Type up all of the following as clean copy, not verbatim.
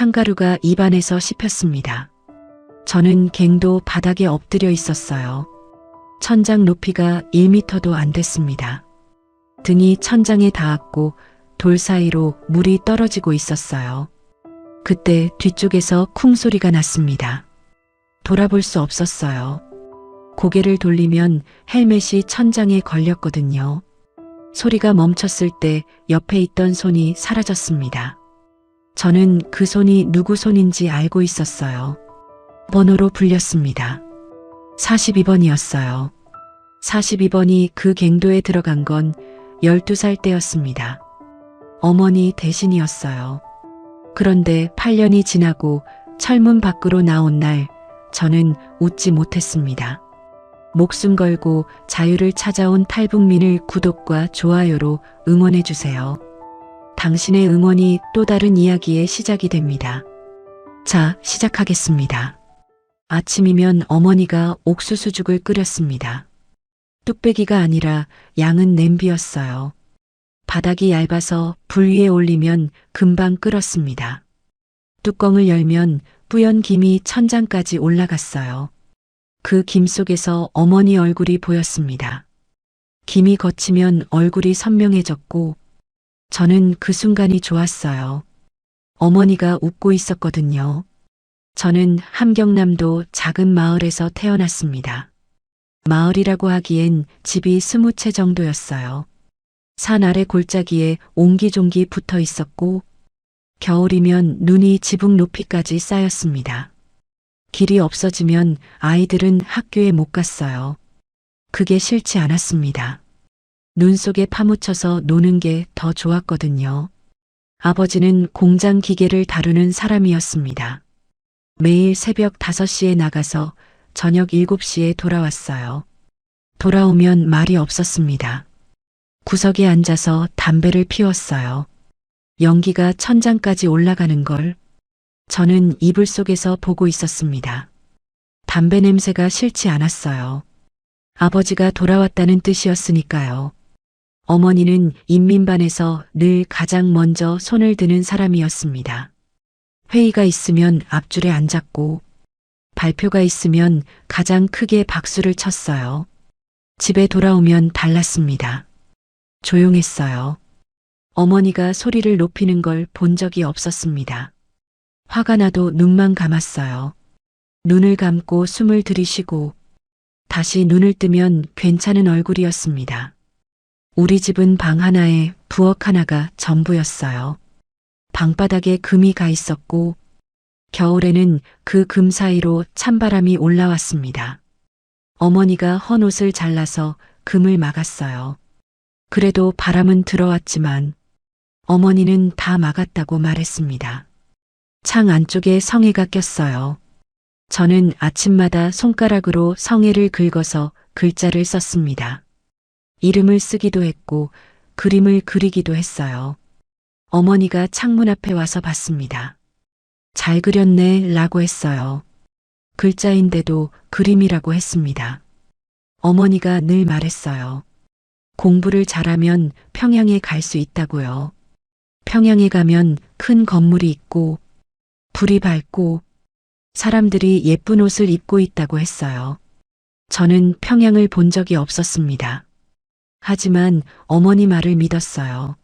탕가루가 입안에서 씹혔습니다. 저는 갱도 바닥에 엎드려 있었어요. 천장 높이가 1미터도 안 됐습니다. 등이 천장에 닿았고 돌 사이로 물이 떨어지고 있었어요. 그때 뒤쪽에서 쿵 소리가 났습니다. 돌아볼 수 없었어요. 고개를 돌리면 헬멧이 천장에 걸렸거든요. 소리가 멈췄을 때 옆에 있던 손이 사라졌습니다. 저는 그 손이 누구 손인지 알고 있었어요. 번호로 불렸습니다. 42번이었어요. 42번이 그 갱도에 들어간 건 12살 때였습니다. 어머니 대신이었어요. 그런데 8년이 지나고 철문 밖으로 나온 날 저는 웃지 못했습니다. 목숨 걸고 자유를 찾아온 탈북민을 구독과 좋아요로 응원해주세요. 당신의 응원이 또 다른 이야기의 시작이 됩니다. 자, 시작하겠습니다. 아침이면 어머니가 옥수수죽을 끓였습니다. 뚝배기가 아니라 양은 냄비였어요. 바닥이 얇아서 불 위에 올리면 금방 끓었습니다. 뚜껑을 열면 뿌연 김이 천장까지 올라갔어요. 그 김 속에서 어머니 얼굴이 보였습니다. 김이 거치면 얼굴이 선명해졌고 저는 그 순간이 좋았어요. 어머니가 웃고 있었거든요. 저는 함경남도 작은 마을에서 태어났습니다. 마을이라고 하기엔 집이 20채 정도였어요. 산 아래 골짜기에 옹기종기 붙어 있었고 겨울이면 눈이 지붕 높이까지 쌓였습니다. 길이 없어지면 아이들은 학교에 못 갔어요. 그게 싫지 않았습니다. 눈 속에 파묻혀서 노는 게 더 좋았거든요. 아버지는 공장 기계를 다루는 사람이었습니다. 매일 새벽 5시에 나가서 저녁 7시에 돌아왔어요. 돌아오면 말이 없었습니다. 구석에 앉아서 담배를 피웠어요. 연기가 천장까지 올라가는 걸 저는 이불 속에서 보고 있었습니다. 담배 냄새가 싫지 않았어요. 아버지가 돌아왔다는 뜻이었으니까요. 어머니는 인민반에서 늘 가장 먼저 손을 드는 사람이었습니다. 회의가 있으면 앞줄에 앉았고 발표가 있으면 가장 크게 박수를 쳤어요. 집에 돌아오면 달랐습니다. 조용했어요. 어머니가 소리를 높이는 걸 본 적이 없었습니다. 화가 나도 눈만 감았어요. 눈을 감고 숨을 들이쉬고 다시 눈을 뜨면 괜찮은 얼굴이었습니다. 우리 집은 방 하나에 부엌 하나가 전부였어요. 방바닥에 금이 가 있었고 겨울에는 그 금 사이로 찬바람이 올라왔습니다. 어머니가 헌 옷을 잘라서 금을 막았어요. 그래도 바람은 들어왔지만 어머니는 다 막았다고 말했습니다. 창 안쪽에 성에가 꼈어요. 저는 아침마다 손가락으로 성에를 긁어서 글자를 썼습니다. 이름을 쓰기도 했고 그림을 그리기도 했어요. 어머니가 창문 앞에 와서 봤습니다. 잘 그렸네 라고 했어요. 글자인데도 그림이라고 했습니다. 어머니가 늘 말했어요. 공부를 잘하면 평양에 갈 수 있다고요. 평양에 가면 큰 건물이 있고 불이 밝고 사람들이 예쁜 옷을 입고 있다고 했어요. 저는 평양을 본 적이 없었습니다. 하지만 어머니 말을 믿었어요.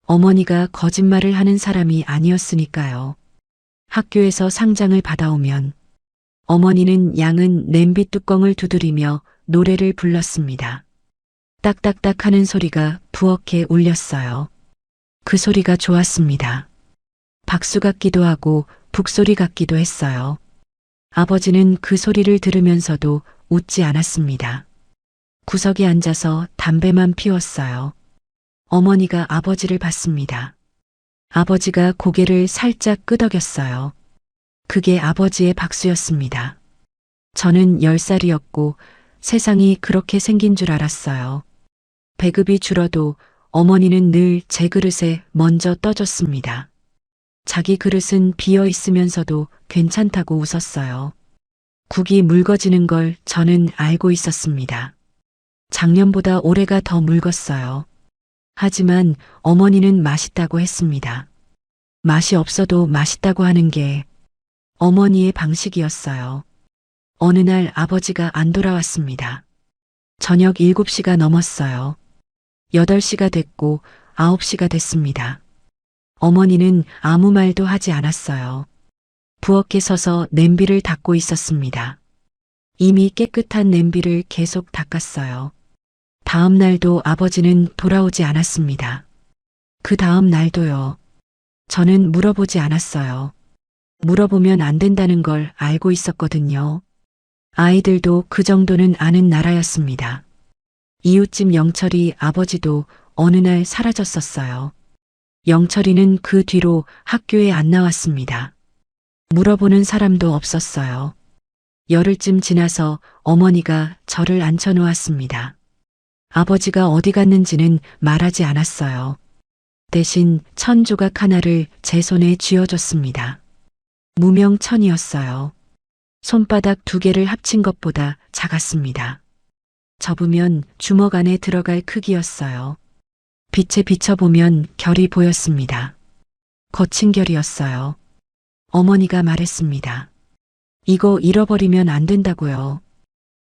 어머니가 거짓말을 하는 사람이 아니었으니까요. 학교에서 상장을 받아오면 어머니는 양은 냄비 뚜껑을 두드리며 노래를 불렀습니다. 딱딱딱 하는 소리가 부엌에 울렸어요. 그 소리가 좋았습니다. 박수 같기도 하고 북소리 같기도 했어요. 아버지는 그 소리를 들으면서도 웃지 않았습니다. 구석에 앉아서 담배만 피웠어요. 어머니가 아버지를 봤습니다. 아버지가 고개를 살짝 끄덕였어요. 그게 아버지의 박수였습니다. 저는 10살이었고 세상이 그렇게 생긴 줄 알았어요. 배급이 줄어도 어머니는 늘 제 그릇에 먼저 떠줬습니다. 자기 그릇은 비어 있으면서도 괜찮다고 웃었어요. 국이 묽어지는 걸 저는 알고 있었습니다. 작년보다 올해가 더 묽었어요. 하지만 어머니는 맛있다고 했습니다. 맛이 없어도 맛있다고 하는 게 어머니의 방식이었어요. 어느 날 아버지가 안 돌아왔습니다. 저녁 7시가 넘었어요. 8시가 됐고 9시가 됐습니다. 어머니는 아무 말도 하지 않았어요. 부엌에 서서 냄비를 닦고 있었습니다. 이미 깨끗한 냄비를 계속 닦았어요. 다음 날도 아버지는 돌아오지 않았습니다. 그 다음 날도요. 저는 물어보지 않았어요. 물어보면 안 된다는 걸 알고 있었거든요. 아이들도 그 정도는 아는 나라였습니다. 이웃집 영철이 아버지도 어느 날 사라졌었어요. 영철이는 그 뒤로 학교에 안 나왔습니다. 물어보는 사람도 없었어요. 열흘쯤 지나서 어머니가 저를 앉혀놓았습니다. 아버지가 어디 갔는지는 말하지 않았어요. 대신 천 조각 하나를 제 손에 쥐어줬습니다. 무명천이었어요. 손바닥 2개를 합친 것보다 작았습니다. 접으면 주먹 안에 들어갈 크기였어요. 빛에 비춰보면 결이 보였습니다. 거친 결이었어요. 어머니가 말했습니다. 이거 잃어버리면 안 된다고요.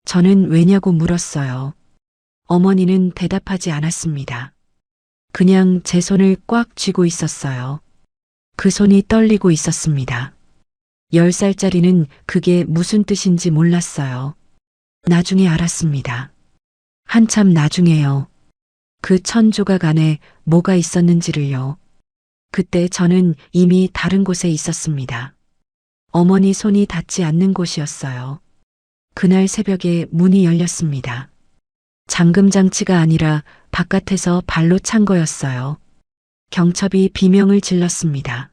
저는 왜냐고 물었어요. 어머니는 대답하지 않았습니다. 그냥 제 손을 꽉 쥐고 있었어요. 그 손이 떨리고 있었습니다. 10살짜리는 그게 무슨 뜻인지 몰랐어요. 나중에 알았습니다. 한참 나중에요. 그 1000조각 안에 뭐가 있었는지를요. 그때 저는 이미 다른 곳에 있었습니다. 어머니 손이 닿지 않는 곳이었어요. 그날 새벽에 문이 열렸습니다. 잠금 장치가 아니라 바깥에서 발로 찬 거였어요. 경첩이 비명을 질렀습니다.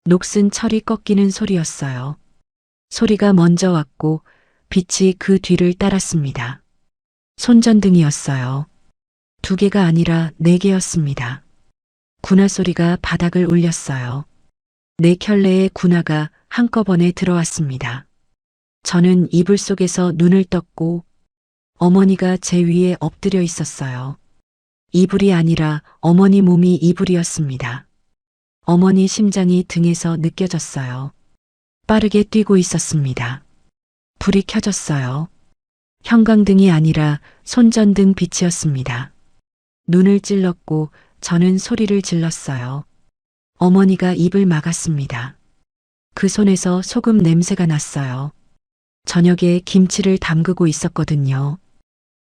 녹슨 철이 꺾이는 소리였어요. 소리가 먼저 왔고 빛이 그 뒤를 따랐습니다. 손전등이었어요. 2개가 아니라 4개였습니다. 군화 소리가 바닥을 울렸어요. 4켤레의 군화가 한꺼번에 들어왔습니다. 저는 이불 속에서 눈을 떴고 어머니가 제 위에 엎드려 있었어요. 이불이 아니라 어머니 몸이 이불이었습니다. 어머니 심장이 등에서 느껴졌어요. 빠르게 뛰고 있었습니다. 불이 켜졌어요. 형광등이 아니라 손전등 빛이었습니다. 눈을 찔렀고 저는 소리를 질렀어요. 어머니가 입을 막았습니다. 그 손에서 소금 냄새가 났어요. 저녁에 김치를 담그고 있었거든요.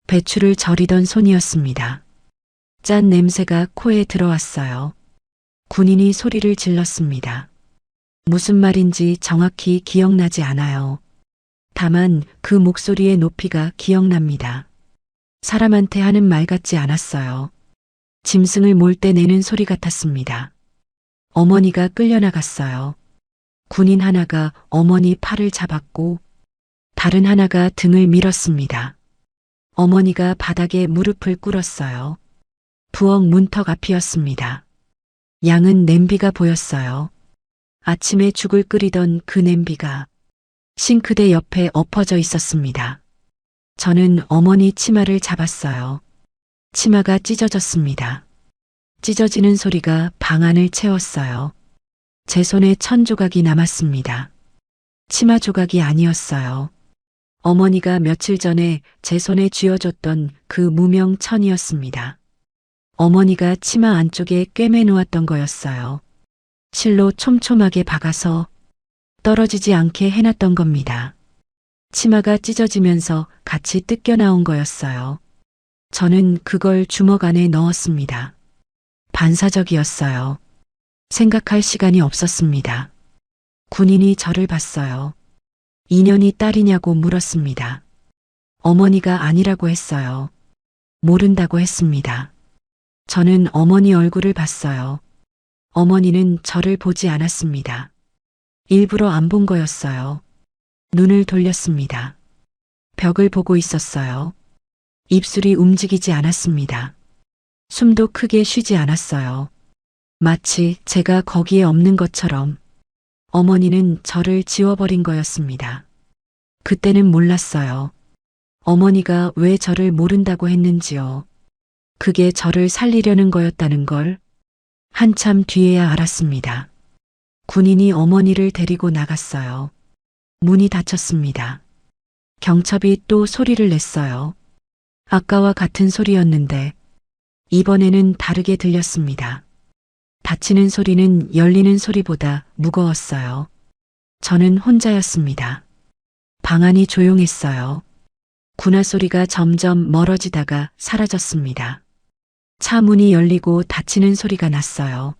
배추를 절이던 손이었습니다. 짠 냄새가 코에 들어왔어요. 군인이 소리를 질렀습니다. 무슨 말인지 정확히 기억나지 않아요. 다만 그 목소리의 높이가 기억납니다. 사람한테 하는 말 같지 않았어요. 짐승을 몰 때 내는 소리 같았습니다. 어머니가 끌려나갔어요. 군인 하나가 어머니 팔을 잡았고 다른 하나가 등을 밀었습니다. 어머니가 바닥에 무릎을 꿇었어요. 부엌 문턱 앞이었습니다. 양은 냄비가 보였어요. 아침에 죽을 끓이던 그 냄비가 싱크대 옆에 엎어져 있었습니다. 저는 어머니 치마를 잡았어요. 치마가 찢어졌습니다. 찢어지는 소리가 방 안을 채웠어요. 제 손에 1000조각이 남았습니다. 치마 조각이 아니었어요. 어머니가 며칠 전에 제 손에 쥐어줬던 그 무명 천이었습니다. 어머니가 치마 안쪽에 꿰매 놓았던 거였어요. 실로 촘촘하게 박아서 떨어지지 않게 해놨던 겁니다. 치마가 찢어지면서 같이 뜯겨 나온 거였어요. 저는 그걸 주먹 안에 넣었습니다. 반사적이었어요. 생각할 시간이 없었습니다. 군인이 저를 봤어요. 2년이 딸이냐고 물었습니다. 어머니가 아니라고 했어요. 모른다고 했습니다. 저는 어머니 얼굴을 봤어요. 어머니는 저를 보지 않았습니다. 일부러 안 본 거였어요. 눈을 돌렸습니다. 벽을 보고 있었어요. 입술이 움직이지 않았습니다. 숨도 크게 쉬지 않았어요. 마치 제가 거기에 없는 것처럼 어머니는 저를 지워버린 거였습니다. 그때는 몰랐어요. 어머니가 왜 저를 모른다고 했는지요. 그게 저를 살리려는 거였다는 걸 한참 뒤에야 알았습니다. 군인이 어머니를 데리고 나갔어요. 문이 닫혔습니다. 경첩이 또 소리를 냈어요. 아까와 같은 소리였는데 이번에는 다르게 들렸습니다. 닫히는 소리는 열리는 소리보다 무거웠어요. 저는 혼자였습니다. 방 안이 조용했어요. 군화 소리가 점점 멀어지다가 사라졌습니다. 차 문이 열리고 닫히는 소리가 났어요.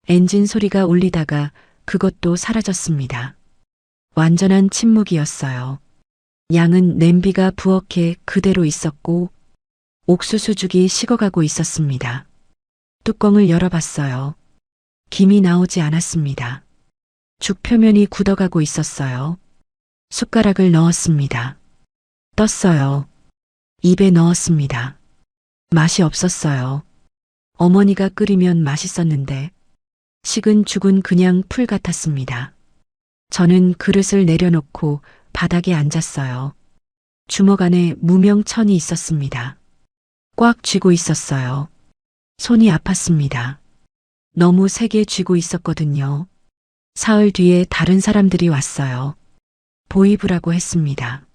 엔진 소리가 울리다가 그것도 사라졌습니다. 완전한 침묵이었어요. 양은 냄비가 부엌에 그대로 있었고 옥수수죽이 식어가고 있었습니다. 뚜껑을 열어봤어요. 김이 나오지 않았습니다. 죽 표면이 굳어가고 있었어요. 숟가락을 넣었습니다. 떴어요. 입에 넣었습니다. 맛이 없었어요. 어머니가 끓이면 맛있었는데 식은 죽은 그냥 풀 같았습니다. 저는 그릇을 내려놓고 바닥에 앉았어요. 주먹 안에 무명천이 있었습니다. 꽉 쥐고 있었어요. 손이 아팠습니다. 너무 세게 쥐고 있었거든요. 사흘 뒤에 다른 사람들이 왔어요. 보이부라고 했습니다.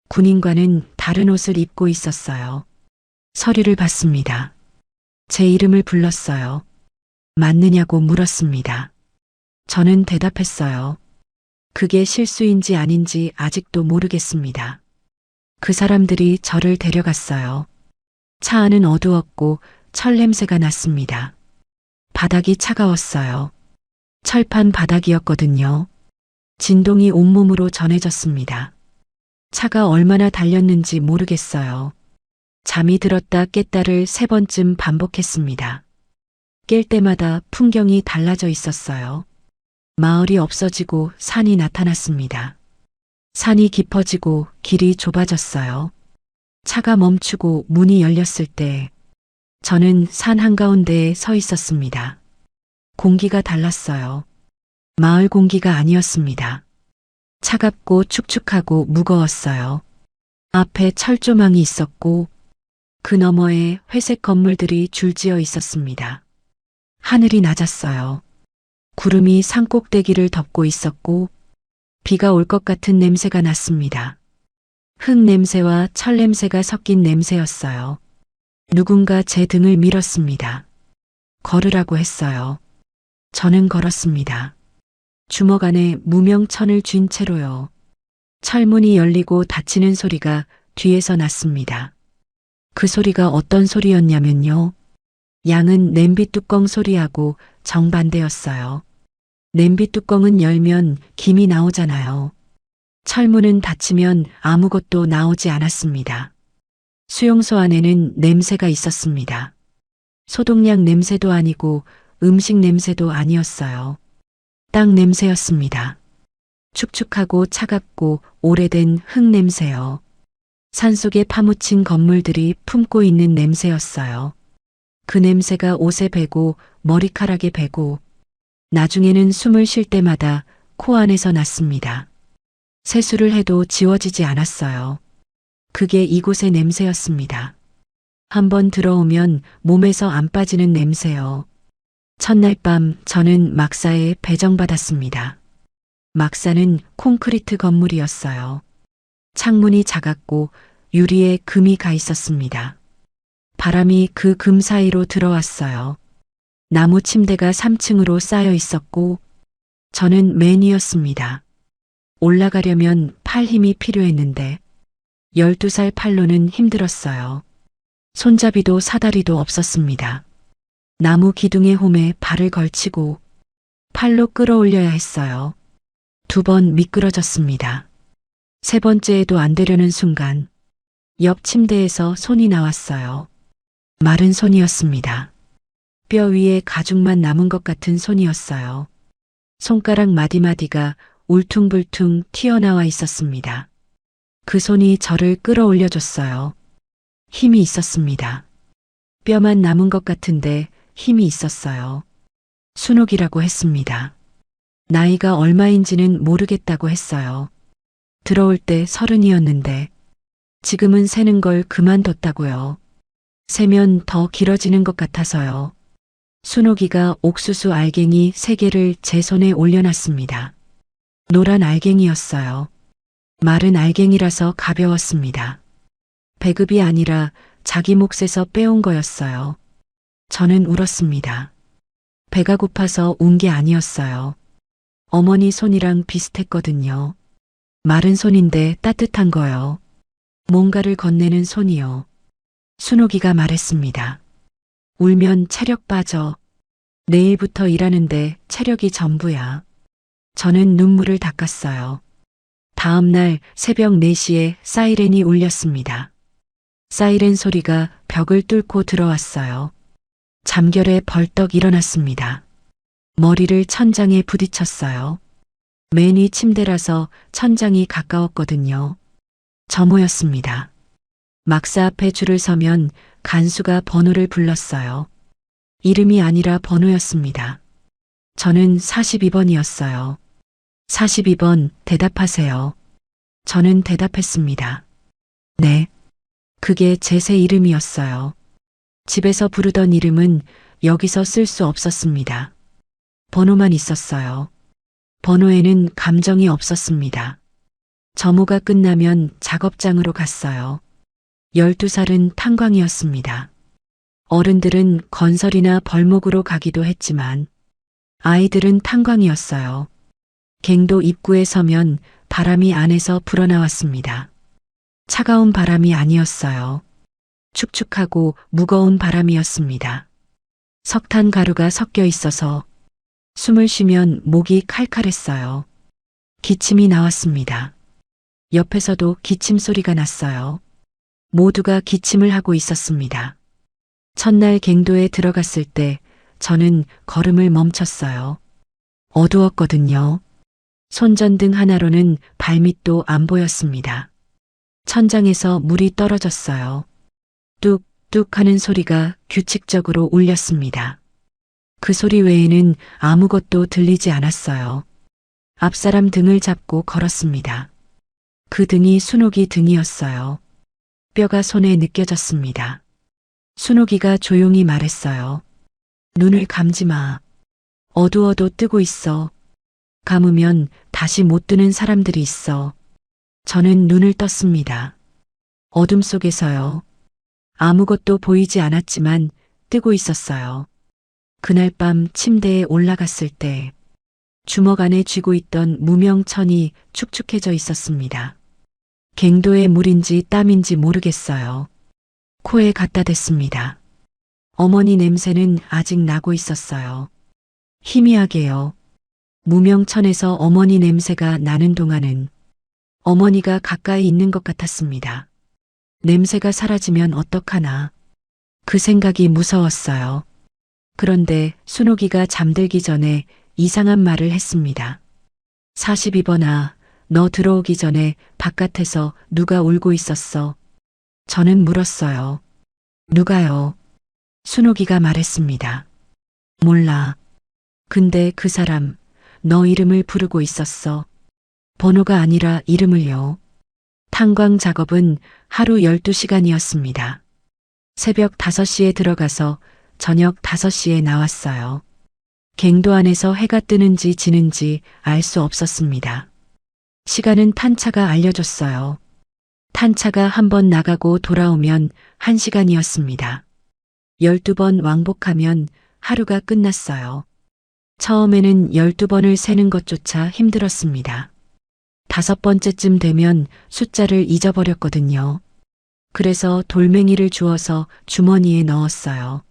군인과는 다른 옷을 입고 있었어요. 서류를 봤습니다. 제 이름을 불렀어요. 맞느냐고 물었습니다. 저는 대답했어요. 그게 실수인지 아닌지 아직도 모르겠습니다. 그 사람들이 저를 데려갔어요. 차 안은 어두웠고 철 냄새가 났습니다. 바닥이 차가웠어요. 철판 바닥이었거든요. 진동이 온몸으로 전해졌습니다. 차가 얼마나 달렸는지 모르겠어요. 잠이 들었다 깼다를 3번쯤 반복했습니다. 깰 때마다 풍경이 달라져 있었어요. 마을이 없어지고 산이 나타났습니다. 산이 깊어지고 길이 좁아졌어요. 차가 멈추고 문이 열렸을 때 저는 산 한가운데에 서 있었습니다. 공기가 달랐어요. 마을 공기가 아니었습니다. 차갑고 축축하고 무거웠어요. 앞에 철조망이 있었고 그 너머에 회색 건물들이 줄지어 있었습니다. 하늘이 낮았어요. 구름이 산꼭대기를 덮고 있었고 비가 올 것 같은 냄새가 났습니다. 흙 냄새와 철 냄새가 섞인 냄새였어요. 누군가 제 등을 밀었습니다. 걸으라고 했어요. 저는 걸었습니다. 주먹 안에 무명천을 쥔 채로요. 철문이 열리고 닫히는 소리가 뒤에서 났습니다. 그 소리가 어떤 소리였냐면요. 양은 냄비 뚜껑 소리하고 정반대였어요. 냄비 뚜껑은 열면 김이 나오잖아요. 철문은 닫히면 아무것도 나오지 않았습니다. 수용소 안에는 냄새가 있었습니다. 소독약 냄새도 아니고 음식 냄새도 아니었어요. 땅 냄새였습니다. 축축하고 차갑고 오래된 흙 냄새요. 산속에 파묻힌 건물들이 품고 있는 냄새였어요. 그 냄새가 옷에 배고 머리카락에 배고 나중에는 숨을 쉴 때마다 코 안에서 났습니다. 세수를 해도 지워지지 않았어요. 그게 이곳의 냄새였습니다. 한번 들어오면 몸에서 안 빠지는 냄새요. 첫날 밤 저는 막사에 배정받았습니다. 막사는 콘크리트 건물이었어요. 창문이 작았고 유리에 금이 가 있었습니다. 바람이 그 금 사이로 들어왔어요. 나무 침대가 3층으로 쌓여 있었고 저는 맨 위였습니다. 올라가려면 팔 힘이 필요했는데 12살 팔로는 힘들었어요. 손잡이도 사다리도 없었습니다. 나무 기둥의 홈에 발을 걸치고 팔로 끌어올려야 했어요. 2번 미끄러졌습니다. 3번째에도 안 되려는 순간 옆 침대에서 손이 나왔어요. 마른 손이었습니다. 뼈 위에 가죽만 남은 것 같은 손이었어요. 손가락 마디마디가 울퉁불퉁 튀어나와 있었습니다. 그 손이 저를 끌어올려줬어요. 힘이 있었습니다. 뼈만 남은 것 같은데 힘이 있었어요. 순옥이라고 했습니다. 나이가 얼마인지는 모르겠다고 했어요. 들어올 때 30이었는데 지금은 세는 걸 그만뒀다고요. 세면 더 길어지는 것 같아서요. 순옥이가 옥수수 알갱이 3개를 제 손에 올려놨습니다. 노란 알갱이였어요. 마른 알갱이라서 가벼웠습니다. 배급이 아니라 자기 몫에서 빼온 거였어요. 저는 울었습니다. 배가 고파서 운 게 아니었어요. 어머니 손이랑 비슷했거든요. 마른 손인데 따뜻한 거요. 뭔가를 건네는 손이요. 순옥이가 말했습니다. 울면 체력 빠져. 내일부터 일하는데 체력이 전부야. 저는 눈물을 닦았어요. 다음 날 새벽 4시에 사이렌이 울렸습니다. 사이렌 소리가 벽을 뚫고 들어왔어요. 잠결에 벌떡 일어났습니다. 머리를 천장에 부딪혔어요. 맨이 침대라서 천장이 가까웠거든요. 점호였습니다. 막사 앞에 줄을 서면 간수가 번호를 불렀어요. 이름이 아니라 번호였습니다. 저는 42번이었어요. 42번 대답하세요. 저는 대답했습니다. 네. 그게 제 새 이름이었어요. 집에서 부르던 이름은 여기서 쓸 수 없었습니다. 번호만 있었어요. 번호에는 감정이 없었습니다. 점호가 끝나면 작업장으로 갔어요. 12살은 탄광이었습니다. 어른들은 건설이나 벌목으로 가기도 했지만 아이들은 탄광이었어요. 갱도 입구에 서면 바람이 안에서 불어나왔습니다. 차가운 바람이 아니었어요. 축축하고 무거운 바람이었습니다. 석탄 가루가 섞여 있어서 숨을 쉬면 목이 칼칼했어요. 기침이 나왔습니다. 옆에서도 기침 소리가 났어요. 모두가 기침을 하고 있었습니다. 첫날 갱도에 들어갔을 때 저는 걸음을 멈췄어요. 어두웠거든요. 손전등 하나로는 발밑도 안 보였습니다. 천장에서 물이 떨어졌어요. 뚝뚝 하는 소리가 규칙적으로 울렸습니다. 그 소리 외에는 아무것도 들리지 않았어요. 앞사람 등을 잡고 걸었습니다. 그 등이 순옥이 등이었어요. 뼈가 손에 느껴졌습니다. 순옥이가 조용히 말했어요. 눈을 감지 마. 어두워도 뜨고 있어. 감으면 다시 못 뜨는 사람들이 있어. 저는 눈을 떴습니다. 어둠 속에서요. 아무것도 보이지 않았지만 뜨고 있었어요. 그날 밤 침대에 올라갔을 때 주먹 안에 쥐고 있던 무명천이 축축해져 있었습니다. 갱도의 물인지 땀인지 모르겠어요. 코에 갖다 댔습니다. 어머니 냄새는 아직 나고 있었어요. 희미하게요. 무명천에서 어머니 냄새가 나는 동안은 어머니가 가까이 있는 것 같았습니다. 냄새가 사라지면 어떡하나. 그 생각이 무서웠어요. 그런데 순옥이가 잠들기 전에 이상한 말을 했습니다. 42번아, 너 들어오기 전에 바깥에서 누가 울고 있었어? 저는 물었어요. 누가요? 순옥이가 말했습니다. 몰라. 근데 그 사람, 너 이름을 부르고 있었어. 번호가 아니라 이름을요. 탄광 작업은 하루 12시간이었습니다. 새벽 5시에 들어가서 저녁 5시에 나왔어요. 갱도 안에서 해가 뜨는지 지는지 알 수 없었습니다. 시간은 탄차가 알려줬어요. 탄차가 한 번 나가고 돌아오면 1시간이었습니다. 12번 왕복하면 하루가 끝났어요. 처음에는 12번을 세는 것조차 힘들었습니다. 5번째쯤 되면 숫자를 잊어버렸거든요. 그래서 돌멩이를 주워서 주머니에 넣었어요.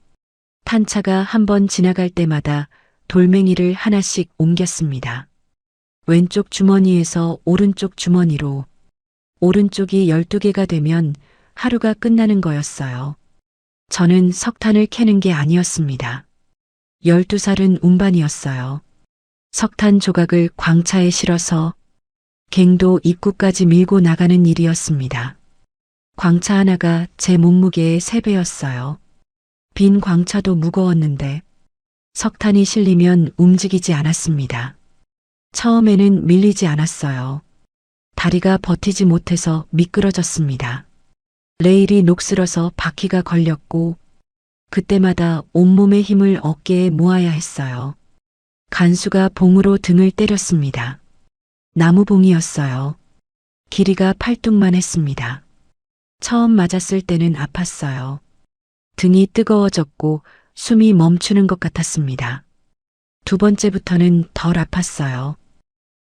탄차가 한 번 지나갈 때마다 돌멩이를 하나씩 옮겼습니다. 왼쪽 주머니에서 오른쪽 주머니로. 오른쪽이 12개가 되면 하루가 끝나는 거였어요. 저는 석탄을 캐는 게 아니었습니다. 12살은 운반이었어요. 석탄 조각을 광차에 실어서 갱도 입구까지 밀고 나가는 일이었습니다. 광차 하나가 제 몸무게의 3배였어요. 빈 광차도 무거웠는데 석탄이 실리면 움직이지 않았습니다. 처음에는 밀리지 않았어요. 다리가 버티지 못해서 미끄러졌습니다. 레일이 녹슬어서 바퀴가 걸렸고 그때마다 온몸의 힘을 어깨에 모아야 했어요. 간수가 봉으로 등을 때렸습니다. 나무봉이었어요. 길이가 팔뚝만 했습니다. 처음 맞았을 때는 아팠어요. 등이 뜨거워졌고 숨이 멈추는 것 같았습니다. 두 번째부터는 덜 아팠어요.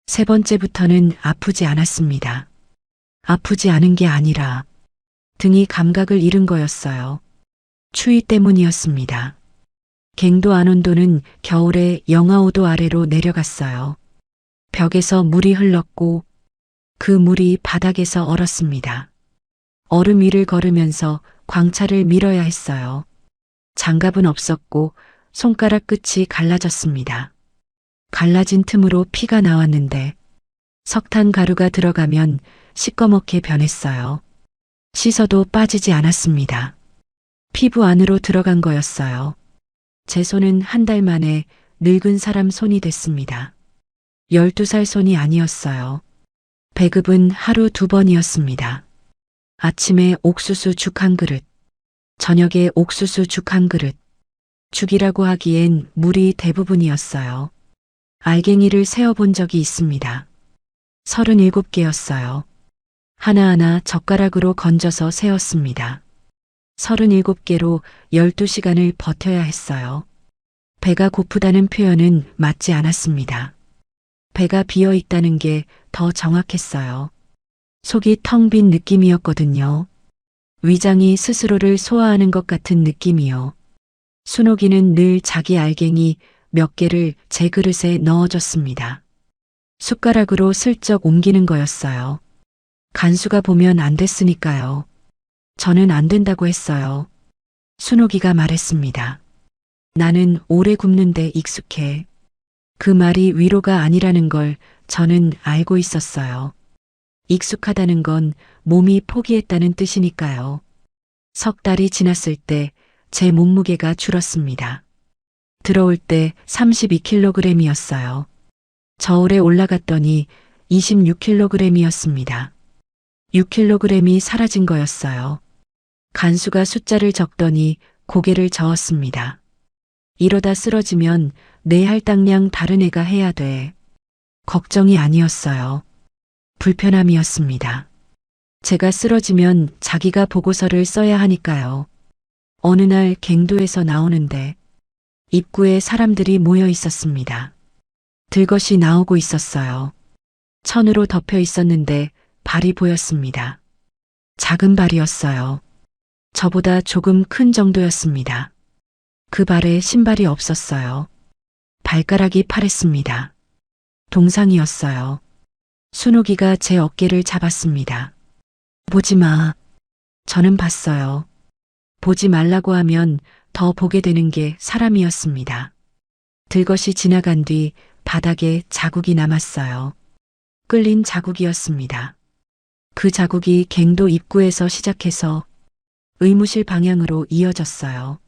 세 번째부터는 아프지 않았습니다. 아프지 않은 게 아니라 등이 감각을 잃은 거였어요. 추위 때문이었습니다. 갱도 안온도는 겨울에 영하 5도 아래로 내려갔어요. 벽에서 물이 흘렀고 그 물이 바닥에서 얼었습니다. 얼음 위를 걸으면서 광차를 밀어야 했어요. 장갑은 없었고 손가락 끝이 갈라졌습니다. 갈라진 틈으로 피가 나왔는데 석탄 가루가 들어가면 시꺼멓게 변했어요. 씻어도 빠지지 않았습니다. 피부 안으로 들어간 거였어요. 제 손은 한 달 만에 늙은 사람 손이 됐습니다. 12살 손이 아니었어요. 배급은 하루 2번이었습니다. 아침에 옥수수 죽 한 그릇, 저녁에 옥수수 죽 한 그릇. 죽이라고 하기엔 물이 대부분이었어요. 알갱이를 세어본 적이 있습니다. 37개였어요. 하나하나 젓가락으로 건져서 세었습니다. 37개로 12시간을 버텨야 했어요. 배가 고프다는 표현은 맞지 않았습니다. 배가 비어 있다는 게 더 정확했어요. 속이 텅 빈 느낌이었거든요. 위장이 스스로를 소화하는 것 같은 느낌이요. 순옥이는 늘 자기 알갱이 몇 개를 제 그릇에 넣어줬습니다. 숟가락으로 슬쩍 옮기는 거였어요. 간수가 보면 안 됐으니까요. 저는 안 된다고 했어요. 순옥이가 말했습니다. 나는 오래 굽는데 익숙해. 그 말이 위로가 아니라는 걸 저는 알고 있었어요. 익숙하다는 건 몸이 포기했다는 뜻이니까요. 석 달이 지났을 때 제 몸무게가 줄었습니다. 들어올 때 32kg이었어요. 저울에 올라갔더니 26kg이었습니다. 6kg이 사라진 거였어요. 간수가 숫자를 적더니 고개를 저었습니다. 이러다 쓰러지면 내 할당량 다른 애가 해야 돼. 걱정이 아니었어요. 불편함이었습니다. 제가 쓰러지면 자기가 보고서를 써야 하니까요. 어느 날 갱도에서 나오는데 입구에 사람들이 모여 있었습니다. 들것이 나오고 있었어요. 천으로 덮여 있었는데 발이 보였습니다. 작은 발이었어요. 저보다 조금 큰 정도였습니다. 그 발에 신발이 없었어요. 발가락이 파랬습니다. 동상이었어요. 순옥이가 제 어깨를 잡았습니다. 보지 마. 저는 봤어요. 보지 말라고 하면 더 보게 되는 게 사람이었습니다. 들것이 지나간 뒤 바닥에 자국이 남았어요. 끌린 자국이었습니다. 그 자국이 갱도 입구에서 시작해서 의무실 방향으로 이어졌어요.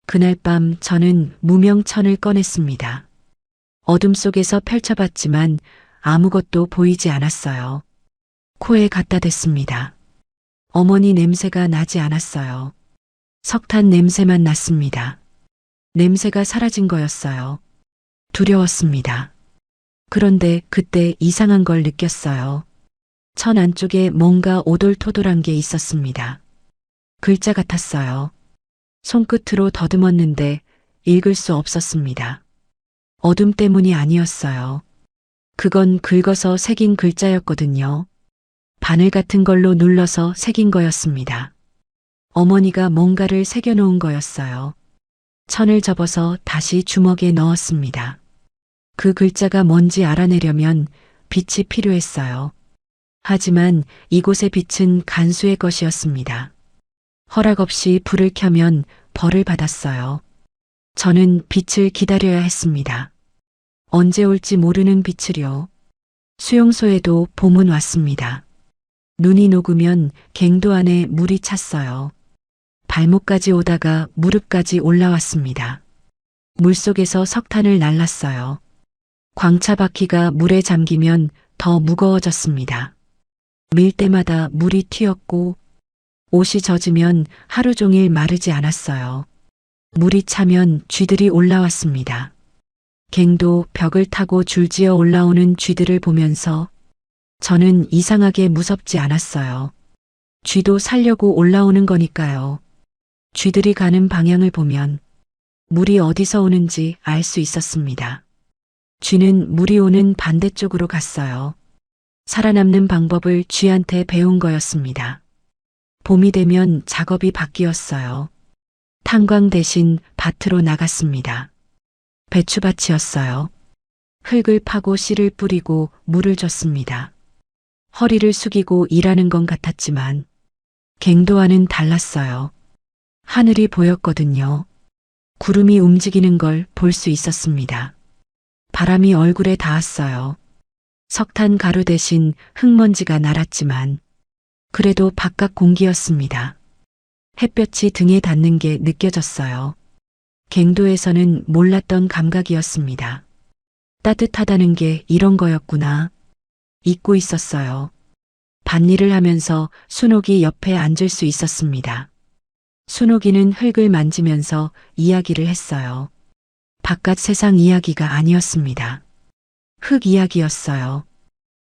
그날 밤 저는 무명천을 꺼냈습니다. 어둠 속에서 펼쳐봤지만 아무것도 보이지 않았어요. 코에 갖다 댔습니다. 어머니 냄새가 나지 않았어요. 석탄 냄새만 났습니다. 냄새가 사라진 거였어요. 두려웠습니다. 그런데 그때 이상한 걸 느꼈어요. 천 안쪽에 뭔가 오돌토돌한 게 있었습니다. 글자 같았어요. 손끝으로 더듬었는데 읽을 수 없었습니다. 어둠 때문이 아니었어요. 그건 긁어서 새긴 글자였거든요. 바늘 같은 걸로 눌러서 새긴 거였습니다. 어머니가 뭔가를 새겨놓은 거였어요. 천을 접어서 다시 주먹에 넣었습니다. 그 글자가 뭔지 알아내려면 빛이 필요했어요. 하지만 이곳의 빛은 간수의 것이었습니다. 허락 없이 불을 켜면 벌을 받았어요. 저는 빛을 기다려야 했습니다. 언제 올지 모르는 빛을요. 수용소에도 봄은 왔습니다. 눈이 녹으면 갱도 안에 물이 찼어요. 발목까지 오다가 무릎까지 올라왔습니다. 물속에서 석탄을 날랐어요. 광차 바퀴가 물에 잠기면 더 무거워졌습니다. 밀 때마다 물이 튀었고 옷이 젖으면 하루 종일 마르지 않았어요. 물이 차면 쥐들이 올라왔습니다. 갱도 벽을 타고 줄지어 올라오는 쥐들을 보면서 저는 이상하게 무섭지 않았어요. 쥐도 살려고 올라오는 거니까요. 쥐들이 가는 방향을 보면 물이 어디서 오는지 알 수 있었습니다. 쥐는 물이 오는 반대쪽으로 갔어요. 살아남는 방법을 쥐한테 배운 거였습니다. 봄이 되면 작업이 바뀌었어요. 탄광 대신 밭으로 나갔습니다. 배추밭이었어요. 흙을 파고 씨를 뿌리고 물을 줬습니다. 허리를 숙이고 일하는 건 같았지만 갱도와는 달랐어요. 하늘이 보였거든요. 구름이 움직이는 걸 볼 수 있었습니다. 바람이 얼굴에 닿았어요. 석탄 가루 대신 흙먼지가 날았지만 그래도 바깥 공기였습니다. 햇볕이 등에 닿는 게 느껴졌어요. 갱도에서는 몰랐던 감각이었습니다. 따뜻하다는 게 이런 거였구나. 잊고 있었어요. 밭일을 하면서 순옥이 옆에 앉을 수 있었습니다. 순옥이는 흙을 만지면서 이야기를 했어요. 바깥 세상 이야기가 아니었습니다. 흙 이야기였어요.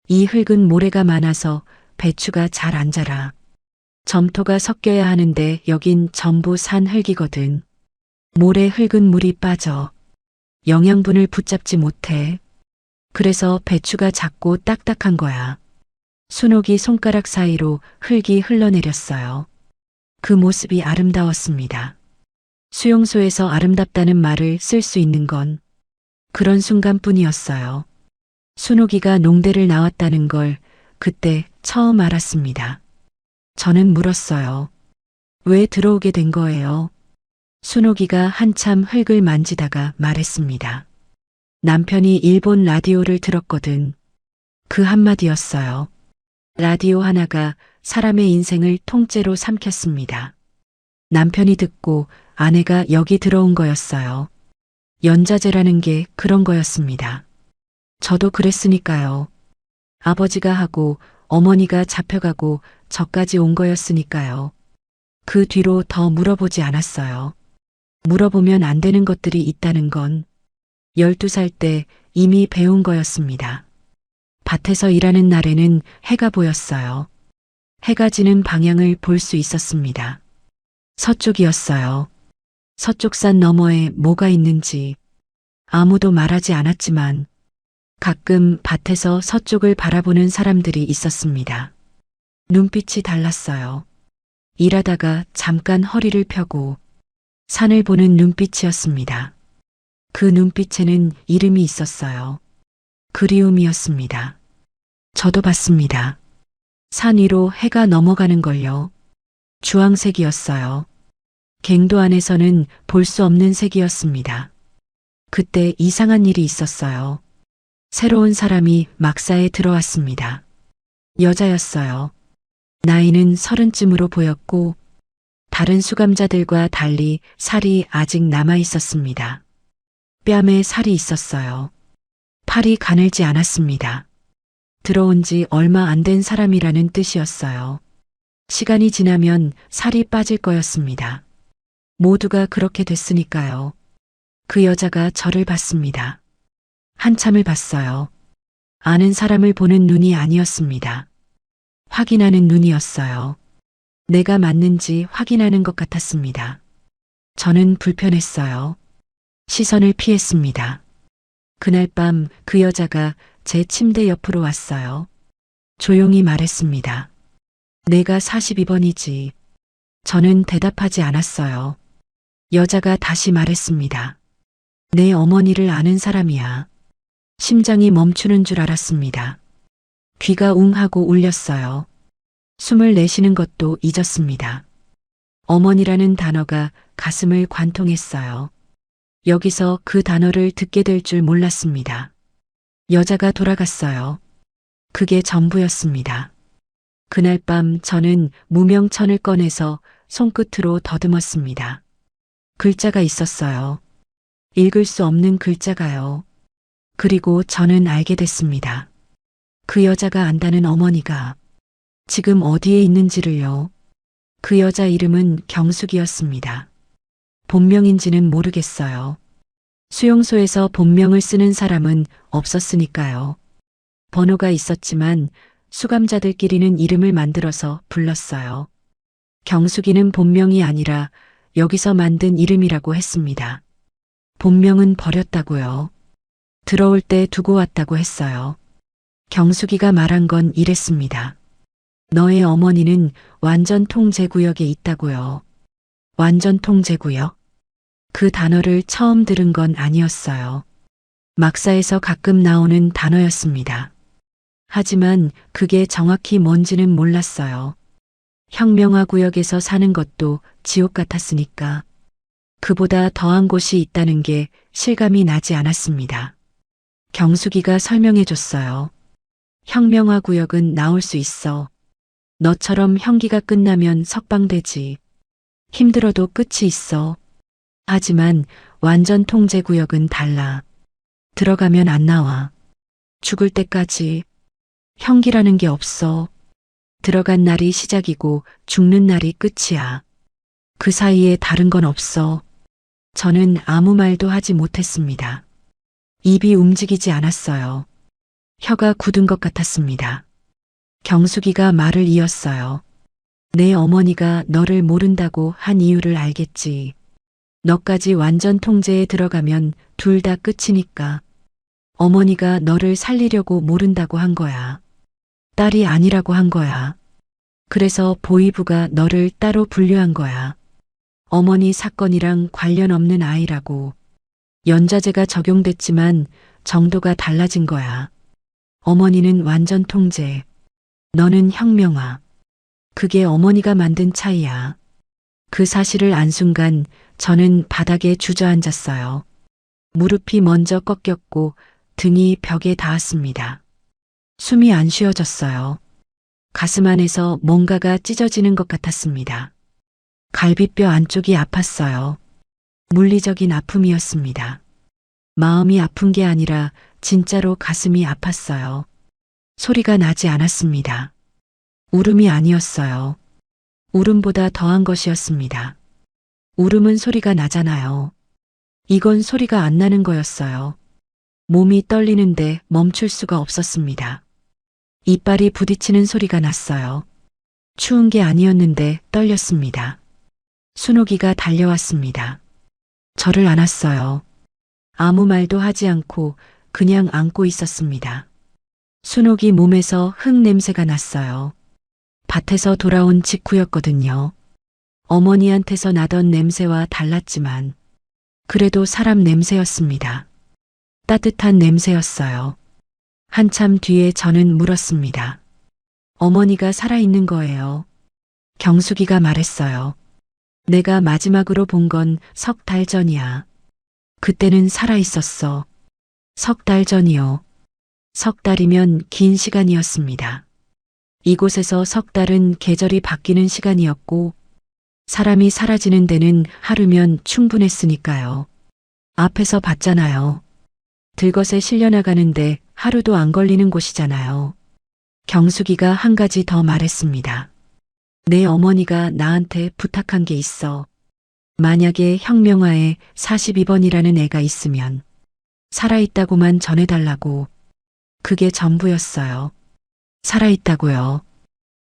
이 흙은 모래가 많아서 배추가 잘 안 자라. 점토가 섞여야 하는데 여긴 전부 산 흙이거든. 모래 흙은 물이 빠져. 영양분을 붙잡지 못해. 그래서 배추가 작고 딱딱한 거야. 순옥이 손가락 사이로 흙이 흘러내렸어요. 그 모습이 아름다웠습니다. 수용소에서 아름답다는 말을 쓸 수 있는 건 그런 순간뿐이었어요. 순옥이가 농대를 나왔다는 걸 그때 처음 알았습니다. 저는 물었어요. 왜 들어오게 된 거예요? 순옥이가 한참 흙을 만지다가 말했습니다. 남편이 일본 라디오를 들었거든. 그 한마디였어요. 라디오 하나가 사람의 인생을 통째로 삼켰습니다. 남편이 듣고 아내가 여기 들어온 거였어요. 연자제라는 게 그런 거였습니다. 저도 그랬으니까요. 아버지가 하고 어머니가 잡혀가고 저까지 온 거였으니까요. 그 뒤로 더 물어보지 않았어요. 물어보면 안 되는 것들이 있다는 건 12살 때 이미 배운 거였습니다. 밭에서 일하는 날에는 해가 보였어요. 해가 지는 방향을 볼 수 있었습니다. 서쪽이었어요. 서쪽산 너머에 뭐가 있는지 아무도 말하지 않았지만 가끔 밭에서 서쪽을 바라보는 사람들이 있었습니다. 눈빛이 달랐어요. 일하다가 잠깐 허리를 펴고 산을 보는 눈빛이었습니다. 그 눈빛에는 이름이 있었어요. 그리움이었습니다. 저도 봤습니다. 산 위로 해가 넘어가는 걸요. 주황색이었어요. 갱도 안에서는 볼 수 없는 색이었습니다. 그때 이상한 일이 있었어요. 새로운 사람이 막사에 들어왔습니다. 여자였어요. 나이는 30쯤으로 보였고 다른 수감자들과 달리 살이 아직 남아 있었습니다. 뺨에 살이 있었어요. 팔이 가늘지 않았습니다. 들어온 지 얼마 안 된 사람이라는 뜻이었어요. 시간이 지나면 살이 빠질 거였습니다. 모두가 그렇게 됐으니까요. 그 여자가 저를 봤습니다. 한참을 봤어요. 아는 사람을 보는 눈이 아니었습니다. 확인하는 눈이었어요. 내가 맞는지 확인하는 것 같았습니다. 저는 불편했어요. 시선을 피했습니다. 그날 밤 그 여자가 제 침대 옆으로 왔어요. 조용히 말했습니다. 내가 42번이지. 저는 대답하지 않았어요. 여자가 다시 말했습니다. 내 어머니를 아는 사람이야. 심장이 멈추는 줄 알았습니다. 귀가 웅 하고 울렸어요. 숨을 내쉬는 것도 잊었습니다. 어머니라는 단어가 가슴을 관통했어요. 여기서 그 단어를 듣게 될 줄 몰랐습니다. 여자가 돌아갔어요. 그게 전부였습니다. 그날 밤 저는 무명천을 꺼내서 손끝으로 더듬었습니다. 글자가 있었어요. 읽을 수 없는 글자가요. 그리고 저는 알게 됐습니다. 그 여자가 안다는 어머니가 지금 어디에 있는지를요. 그 여자 이름은 경숙이었습니다. 본명인지는 모르겠어요. 수용소에서 본명을 쓰는 사람은 없었으니까요. 번호가 있었지만 수감자들끼리는 이름을 만들어서 불렀어요. 경숙이는 본명이 아니라 여기서 만든 이름이라고 했습니다. 본명은 버렸다고요. 들어올 때 두고 왔다고 했어요. 경숙이가 말한 건 이랬습니다. 너의 어머니는 완전 통제구역에 있다고요. 완전 통제구역? 그 단어를 처음 들은 건 아니었어요. 막사에서 가끔 나오는 단어였습니다. 하지만 그게 정확히 뭔지는 몰랐어요. 혁명화 구역에서 사는 것도 지옥 같았으니까. 그보다 더한 곳이 있다는 게 실감이 나지 않았습니다. 경숙이가 설명해 줬어요. 혁명화 구역은 나올 수 있어. 너처럼 형기가 끝나면 석방되지. 힘들어도 끝이 있어. 하지만 완전 통제 구역은 달라. 들어가면 안 나와. 죽을 때까지. 형기라는 게 없어. 들어간 날이 시작이고 죽는 날이 끝이야. 그 사이에 다른 건 없어. 저는 아무 말도 하지 못했습니다. 입이 움직이지 않았어요. 혀가 굳은 것 같았습니다. 경숙이가 말을 이었어요. 내 어머니가 너를 모른다고 한 이유를 알겠지. 너까지 완전 통제에 들어가면 둘 다 끝이니까. 어머니가 너를 살리려고 모른다고 한 거야. 딸이 아니라고 한 거야. 그래서 보위부가 너를 따로 분류한 거야. 어머니 사건이랑 관련 없는 아이라고. 연좌제가 적용됐지만 정도가 달라진 거야. 어머니는 완전 통제. 너는 혁명화. 그게 어머니가 만든 차이야. 그 사실을 안 순간 저는 바닥에 주저앉았어요. 무릎이 먼저 꺾였고 등이 벽에 닿았습니다. 숨이 안 쉬어졌어요. 가슴 안에서 뭔가가 찢어지는 것 같았습니다. 갈비뼈 안쪽이 아팠어요. 물리적인 아픔이었습니다. 마음이 아픈 게 아니라 진짜로 가슴이 아팠어요. 소리가 나지 않았습니다. 울음이 아니었어요. 울음보다 더한 것이었습니다. 울음은 소리가 나잖아요. 이건 소리가 안 나는 거였어요. 몸이 떨리는데 멈출 수가 없었습니다. 이빨이 부딪히는 소리가 났어요. 추운 게 아니었는데 떨렸습니다. 순옥이가 달려왔습니다. 저를 안았어요. 아무 말도 하지 않고 그냥 안고 있었습니다. 순옥이 몸에서 흙 냄새가 났어요. 밭에서 돌아온 직후였거든요. 어머니한테서 나던 냄새와 달랐지만 그래도 사람 냄새였습니다. 따뜻한 냄새였어요. 한참 뒤에 저는 물었습니다. 어머니가 살아있는 거예요. 경숙이가 말했어요. 내가 마지막으로 본 건 석 달 전이야. 그때는 살아있었어. 석 달 전이요. 석 달이면 긴 시간이었습니다. 이곳에서 석 달은 계절이 바뀌는 시간이었고 사람이 사라지는 데는 하루면 충분했으니까요. 앞에서 봤잖아요. 들것에 실려나가는데 하루도 안 걸리는 곳이잖아요. 경숙이가 한 가지 더 말했습니다. 내 어머니가 나한테 부탁한 게 있어. 만약에 혁명화에 42번이라는 애가 있으면 살아있다고만 전해달라고. 그게 전부였어요. 살아있다고요.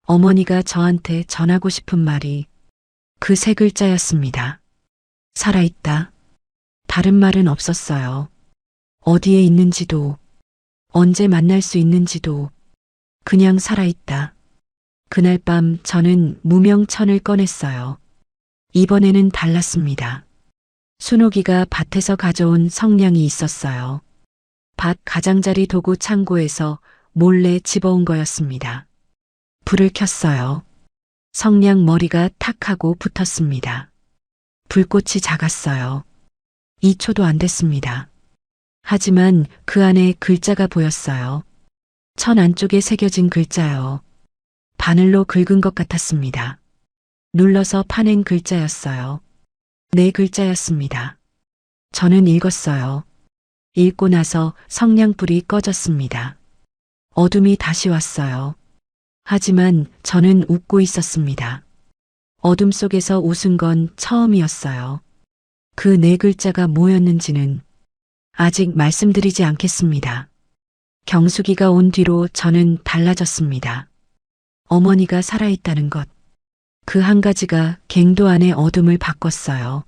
어머니가 저한테 전하고 싶은 말이 그 세 글자였습니다. 살아있다. 다른 말은 없었어요. 어디에 있는지도, 언제 만날 수 있는지도, 그냥 살아있다. 그날 밤 저는 무명천을 꺼냈어요. 이번에는 달랐습니다. 순옥이가 밭에서 가져온 성냥이 있었어요. 밭 가장자리 도구 창고에서 몰래 집어온 거였습니다. 불을 켰어요. 성냥 머리가 탁 하고 붙었습니다. 불꽃이 작았어요. 2초도 안 됐습니다. 하지만 그 안에 글자가 보였어요. 천 안쪽에 새겨진 글자요. 바늘로 긁은 것 같았습니다. 눌러서 파낸 글자였어요. 네 글자였습니다. 저는 읽었어요. 읽고 나서 성냥불이 꺼졌습니다. 어둠이 다시 왔어요. 하지만 저는 웃고 있었습니다. 어둠 속에서 웃은 건 처음이었어요. 그 네 글자가 뭐였는지는 아직 말씀드리지 않겠습니다. 경숙이가 온 뒤로 저는 달라졌습니다. 어머니가 살아있다는 것. 그 한 가지가 갱도 안의 어둠을 바꿨어요.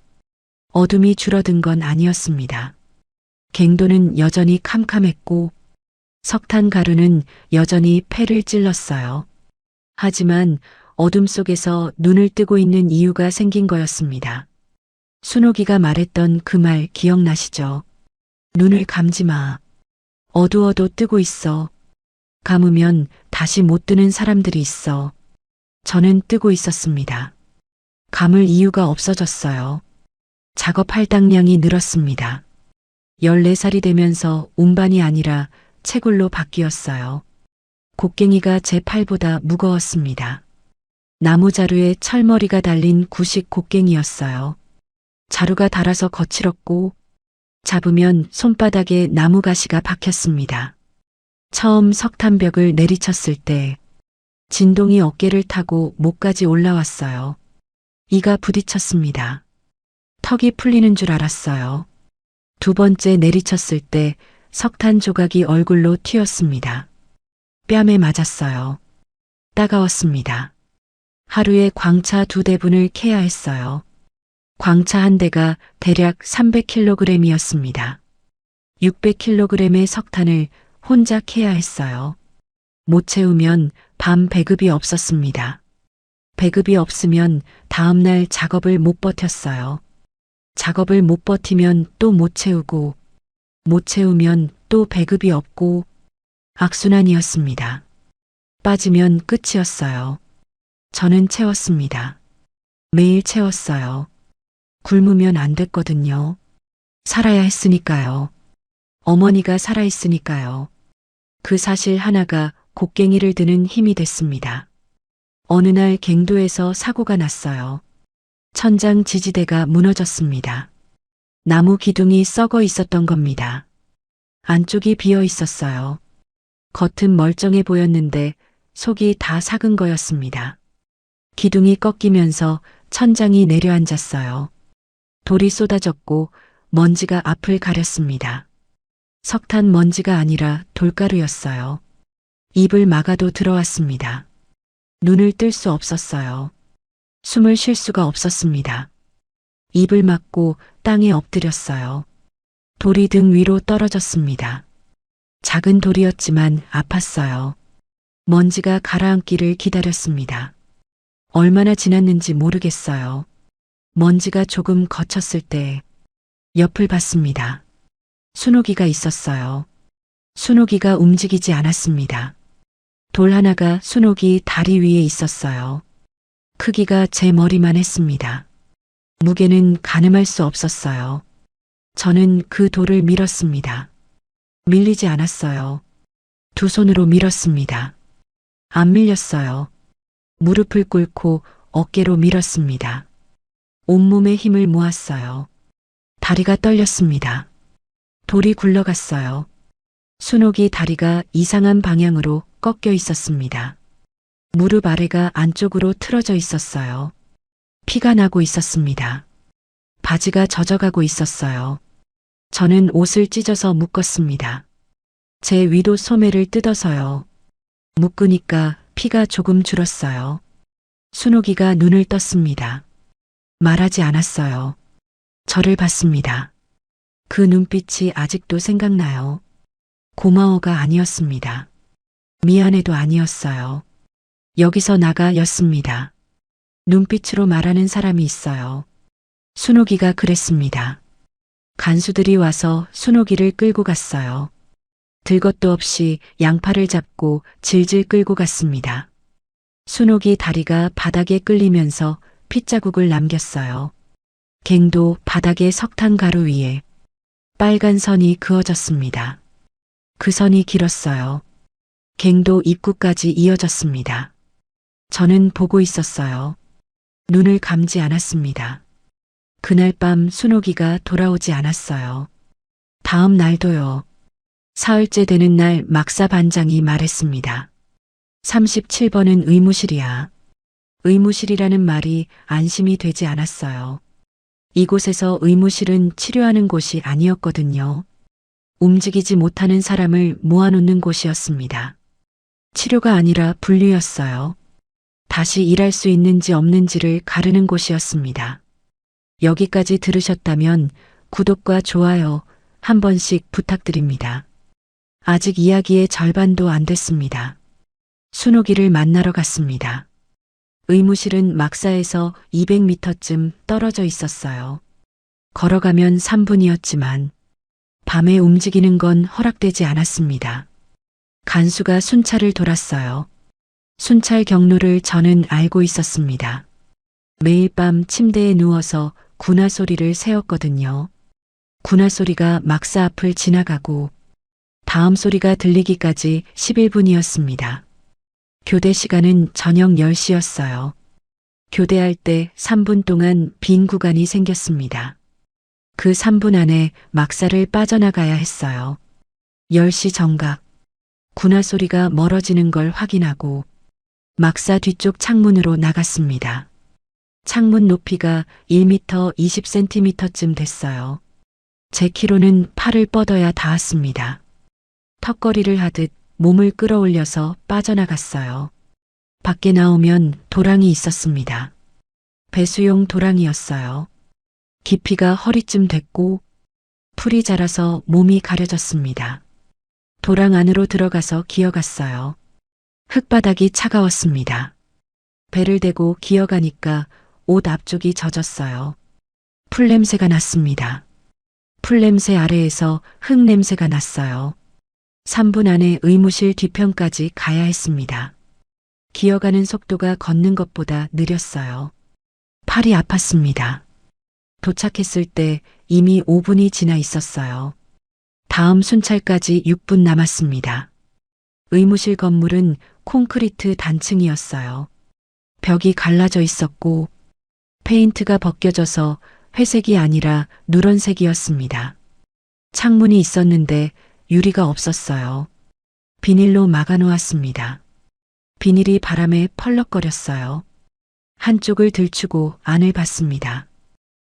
어둠이 줄어든 건 아니었습니다. 갱도는 여전히 캄캄했고 석탄 가루는 여전히 폐를 찔렀어요. 하지만 어둠 속에서 눈을 뜨고 있는 이유가 생긴 거였습니다. 순옥이가 말했던 그 말 기억나시죠? 눈을 감지 마. 어두워도 뜨고 있어. 감으면 다시 못 뜨는 사람들이 있어. 저는 뜨고 있었습니다. 감을 이유가 없어졌어요. 작업 할당량이 늘었습니다. 14살이 되면서 운반이 아니라 채굴로 바뀌었어요. 곡괭이가 제 팔보다 무거웠습니다. 나무 자루에 철머리가 달린 구식 곡괭이였어요. 자루가 달아서 거칠었고 잡으면 손바닥에 나무 가시가 박혔습니다. 처음 석탄벽을 내리쳤을 때 진동이 어깨를 타고 목까지 올라왔어요. 이가 부딪혔습니다. 턱이 풀리는 줄 알았어요. 두 번째 내리쳤을 때 석탄 조각이 얼굴로 튀었습니다. 뺨에 맞았어요. 따가웠습니다. 하루에 광차 2대분을 캐야 했어요. 광차 한 대가 대략 300kg이었습니다. 600kg의 석탄을 혼자 캐야 했어요. 못 채우면 밤 배급이 없었습니다. 배급이 없으면 다음날 작업을 못 버텼어요. 작업을 못 버티면 또 못 채우고, 못 채우면 또 배급이 없고, 악순환이었습니다. 빠지면 끝이었어요. 저는 채웠습니다. 매일 채웠어요. 굶으면 안 됐거든요. 살아야 했으니까요. 어머니가 살아있으니까요. 그 사실 하나가 곡괭이를 드는 힘이 됐습니다. 어느 날 갱도에서 사고가 났어요. 천장 지지대가 무너졌습니다. 나무 기둥이 썩어 있었던 겁니다. 안쪽이 비어 있었어요. 겉은 멀쩡해 보였는데 속이 다 삭은 거였습니다. 기둥이 꺾이면서 천장이 내려앉았어요. 돌이 쏟아졌고 먼지가 앞을 가렸습니다. 석탄 먼지가 아니라 돌가루였어요. 입을 막아도 들어왔습니다. 눈을 뜰 수 없었어요. 숨을 쉴 수가 없었습니다. 입을 막고 땅에 엎드렸어요. 돌이 등 위로 떨어졌습니다. 작은 돌이었지만 아팠어요. 먼지가 가라앉기를 기다렸습니다. 얼마나 지났는지 모르겠어요. 먼지가 조금 거쳤을 때 옆을 봤습니다. 순옥이가 있었어요. 순옥이가 움직이지 않았습니다. 돌 하나가 순옥이 다리 위에 있었어요. 크기가 제 머리만 했습니다. 무게는 가늠할 수 없었어요. 저는 그 돌을 밀었습니다. 밀리지 않았어요. 두 손으로 밀었습니다. 안 밀렸어요. 무릎을 꿇고 어깨로 밀었습니다. 온몸에 힘을 모았어요. 다리가 떨렸습니다. 돌이 굴러갔어요. 순옥이 다리가 이상한 방향으로 꺾여 있었습니다. 무릎 아래가 안쪽으로 틀어져 있었어요. 피가 나고 있었습니다. 바지가 젖어가고 있었어요. 저는 옷을 찢어서 묶었습니다. 제 위도 소매를 뜯어서요. 묶으니까 피가 조금 줄었어요. 순옥이가 눈을 떴습니다. 말하지 않았어요. 저를 봤습니다. 그 눈빛이 아직도 생각나요. 고마워가 아니었습니다. 미안해도 아니었어요. 여기서 나가였습니다. 눈빛으로 말하는 사람이 있어요. 순옥이가 그랬습니다. 간수들이 와서 순옥이를 끌고 갔어요. 들 것도 없이 양팔을 잡고 질질 끌고 갔습니다. 순옥이 다리가 바닥에 끌리면서 핏자국을 남겼어요. 갱도 바닥에 석탄 가루 위에 빨간 선이 그어졌습니다. 그 선이 길었어요. 갱도 입구까지 이어졌습니다. 저는 보고 있었어요. 눈을 감지 않았습니다. 그날 밤 순옥이가 돌아오지 않았어요. 다음 날도요. 사흘째 되는 날 막사 반장이 말했습니다. 37번은 의무실이야. 의무실이라는 말이 안심이 되지 않았어요. 이곳에서 의무실은 치료하는 곳이 아니었거든요. 움직이지 못하는 사람을 모아놓는 곳이었습니다. 치료가 아니라 분류였어요. 다시 일할 수 있는지 없는지를 가르는 곳이었습니다. 여기까지 들으셨다면 구독과 좋아요 한 번씩 부탁드립니다. 아직 이야기의 절반도 안 됐습니다. 순옥이를 만나러 갔습니다. 의무실은 막사에서 200m쯤 떨어져 있었어요. 걸어가면 3분이었지만 밤에 움직이는 건 허락되지 않았습니다. 간수가 순찰을 돌았어요. 순찰 경로를 저는 알고 있었습니다. 매일 밤 침대에 누워서 군화 소리를 세웠거든요. 군화 소리가 막사 앞을 지나가고 다음 소리가 들리기까지 11분이었습니다. 교대 시간은 저녁 10시였어요. 교대할 때 3분 동안 빈 구간이 생겼습니다. 그 3분 안에 막사를 빠져나가야 했어요. 10시 정각. 군화 소리가 멀어지는 걸 확인하고 막사 뒤쪽 창문으로 나갔습니다. 창문 높이가 1m 20cm쯤 됐어요. 제 키로는 팔을 뻗어야 닿았습니다. 턱걸이를 하듯 몸을 끌어올려서 빠져나갔어요. 밖에 나오면 도랑이 있었습니다. 배수용 도랑이었어요. 깊이가 허리쯤 됐고 풀이 자라서 몸이 가려졌습니다. 도랑 안으로 들어가서 기어갔어요. 흙바닥이 차가웠습니다. 배를 대고 기어가니까 옷 앞쪽이 젖었어요. 풀냄새가 났습니다. 풀냄새 아래에서 흙냄새가 났어요. 3분 안에 의무실 뒤편까지 가야 했습니다. 기어가는 속도가 걷는 것보다 느렸어요. 팔이 아팠습니다. 도착했을 때 이미 5분이 지나 있었어요. 다음 순찰까지 6분 남았습니다. 의무실 건물은 콘크리트 단층이었어요. 벽이 갈라져 있었고 페인트가 벗겨져서 회색이 아니라 누런색이었습니다. 창문이 있었는데 유리가 없었어요. 비닐로 막아놓았습니다. 비닐이 바람에 펄럭거렸어요. 한쪽을 들추고 안을 봤습니다.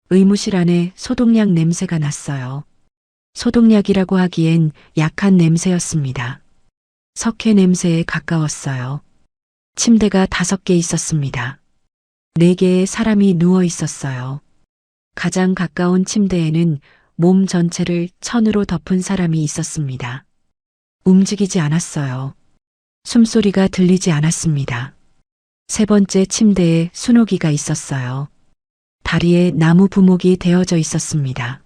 의무실 안에 소독약 냄새가 났어요. 소독약이라고 하기엔 약한 냄새였습니다. 석회 냄새에 가까웠어요. 침대가 5개 있었습니다. 4개의 사람이 누워 있었어요. 가장 가까운 침대에는 몸 전체를 천으로 덮은 사람이 있었습니다. 움직이지 않았어요. 숨소리가 들리지 않았습니다. 3번째 침대에 순옥이가 있었어요. 다리에 나무 부목이 대어져 있었습니다.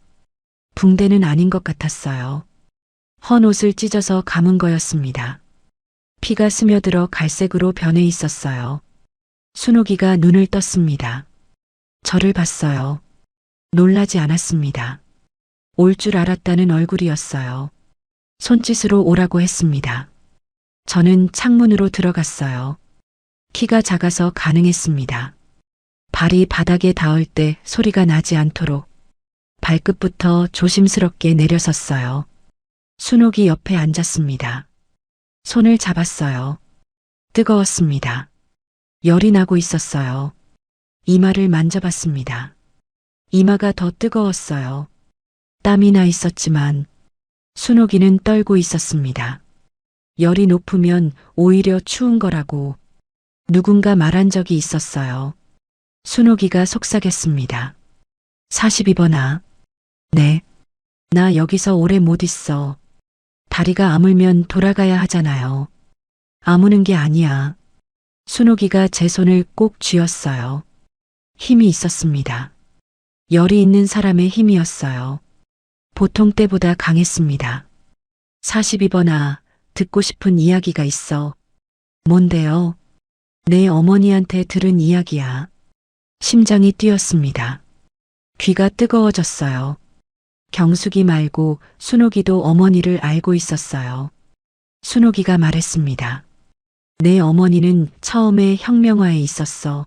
붕대는 아닌 것 같았어요. 헌 옷을 찢어서 감은 거였습니다. 피가 스며들어 갈색으로 변해 있었어요. 순옥이가 눈을 떴습니다. 저를 봤어요. 놀라지 않았습니다. 올 줄 알았다는 얼굴이었어요. 손짓으로 오라고 했습니다. 저는 창문으로 들어갔어요. 키가 작아서 가능했습니다. 발이 바닥에 닿을 때 소리가 나지 않도록 발끝부터 조심스럽게 내려섰어요. 순옥이 옆에 앉았습니다. 손을 잡았어요. 뜨거웠습니다. 열이 나고 있었어요. 이마를 만져봤습니다. 이마가 더 뜨거웠어요. 땀이 나 있었지만 순옥이는 떨고 있었습니다. 열이 높으면 오히려 추운 거라고 누군가 말한 적이 있었어요. 순옥이가 속삭였습니다. 42번아. 네. 나 여기서 오래 못 있어. 다리가 아물면 돌아가야 하잖아요. 아무는 게 아니야. 순옥이가 제 손을 꼭 쥐었어요. 힘이 있었습니다. 열이 있는 사람의 힘이었어요. 보통 때보다 강했습니다. 42번아, 듣고 싶은 이야기가 있어. 뭔데요? 내 어머니한테 들은 이야기야. 심장이 뛰었습니다. 귀가 뜨거워졌어요. 경숙이 말고 순옥이도 어머니를 알고 있었어요. 순옥이가 말했습니다. 내 어머니는 처음에 혁명화에 있었어.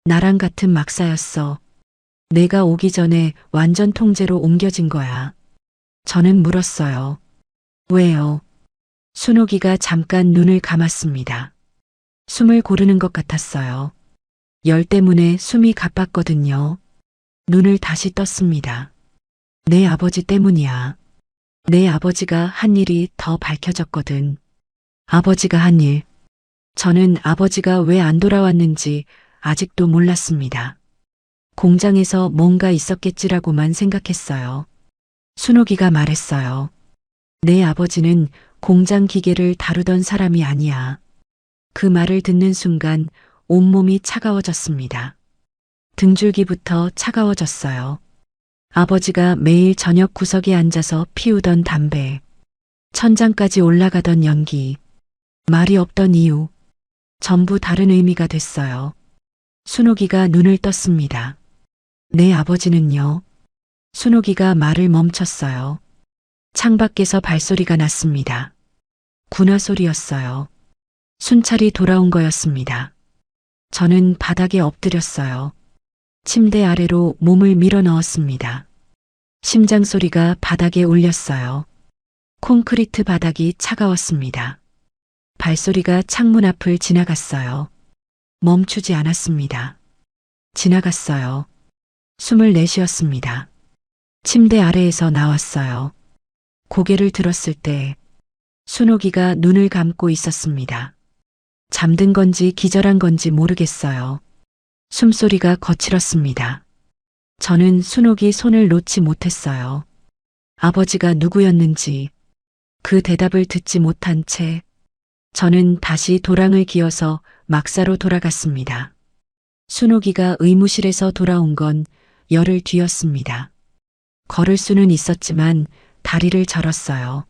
나랑 같은 막사였어. 내가 오기 전에 완전 통제로 옮겨진 거야. 저는 물었어요. 왜요? 순옥이가 잠깐 눈을 감았습니다. 숨을 고르는 것 같았어요. 열 때문에 숨이 가빴거든요. 눈을 다시 떴습니다. 내 아버지 때문이야. 내 아버지가 한 일이 더 밝혀졌거든. 아버지가 한 일. 저는 아버지가 왜 안 돌아왔는지 아직도 몰랐습니다. 공장에서 뭔가 있었겠지라고만 생각했어요. 순옥이가 말했어요. 내 아버지는 공장 기계를 다루던 사람이 아니야. 그 말을 듣는 순간 온몸이 차가워졌습니다. 등줄기부터 차가워졌어요. 아버지가 매일 저녁 구석에 앉아서 피우던 담배, 천장까지 올라가던 연기, 말이 없던 이유, 전부 다른 의미가 됐어요. 순옥이가 눈을 떴습니다. 내 아버지는요? 순옥이가 말을 멈췄어요. 창밖에서 발소리가 났습니다. 군화 소리였어요. 순찰이 돌아온 거였습니다. 저는 바닥에 엎드렸어요. 침대 아래로 몸을 밀어 넣었습니다. 심장 소리가 바닥에 울렸어요. 콘크리트 바닥이 차가웠습니다. 발소리가 창문 앞을 지나갔어요. 멈추지 않았습니다. 지나갔어요. 숨을 내쉬었습니다. 침대 아래에서 나왔어요. 고개를 들었을 때 순옥이가 눈을 감고 있었습니다. 잠든 건지 기절한 건지 모르겠어요. 숨소리가 거칠었습니다. 저는 순옥이 손을 놓지 못했어요. 아버지가 누구였는지 그 대답을 듣지 못한 채 저는 다시 도랑을 기어서 막사로 돌아갔습니다. 순옥이가 의무실에서 돌아온 건 열흘 뒤였습니다. 걸을 수는 있었지만 다리를 절었어요.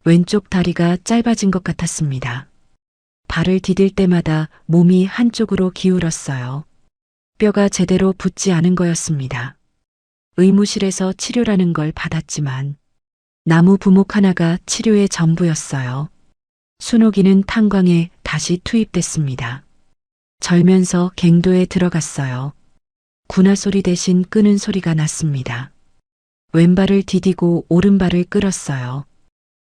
왼쪽 다리가 짧아진 것 같았습니다. 발을 디딜 때마다 몸이 한쪽으로 기울었어요. 뼈가 제대로 붙지 않은 거였습니다. 의무실에서 치료라는 걸 받았지만 나무 부목 하나가 치료의 전부였어요. 순옥이는 탄광에 다시 투입됐습니다. 절면서 갱도에 들어갔어요. 군화 소리 대신 끄는 소리가 났습니다. 왼발을 디디고 오른발을 끌었어요.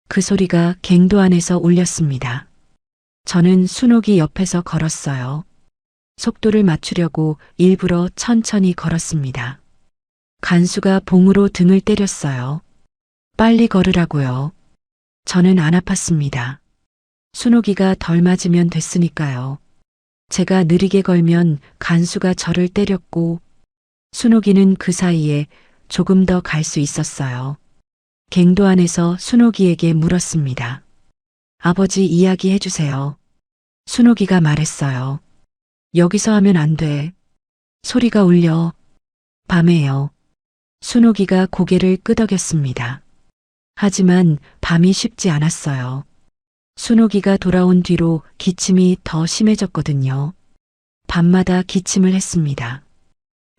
그 소리가 갱도 안에서 울렸습니다. 저는 순옥이 옆에서 걸었어요. 속도를 맞추려고 일부러 천천히 걸었습니다. 간수가 봉으로 등을 때렸어요. 빨리 걸으라고요. 저는 안 아팠습니다. 순옥이가 덜 맞으면 됐으니까요. 제가 느리게 걸면 간수가 저를 때렸고 순옥이는 그 사이에 조금 더 갈 수 있었어요. 갱도 안에서 순옥이에게 물었습니다. 아버지 이야기해 주세요. 순옥이가 말했어요. 여기서 하면 안 돼. 소리가 울려. 밤에요. 순옥이가 고개를 끄덕였습니다. 하지만 밤이 쉽지 않았어요. 순옥이가 돌아온 뒤로 기침이 더 심해졌거든요. 밤마다 기침을 했습니다.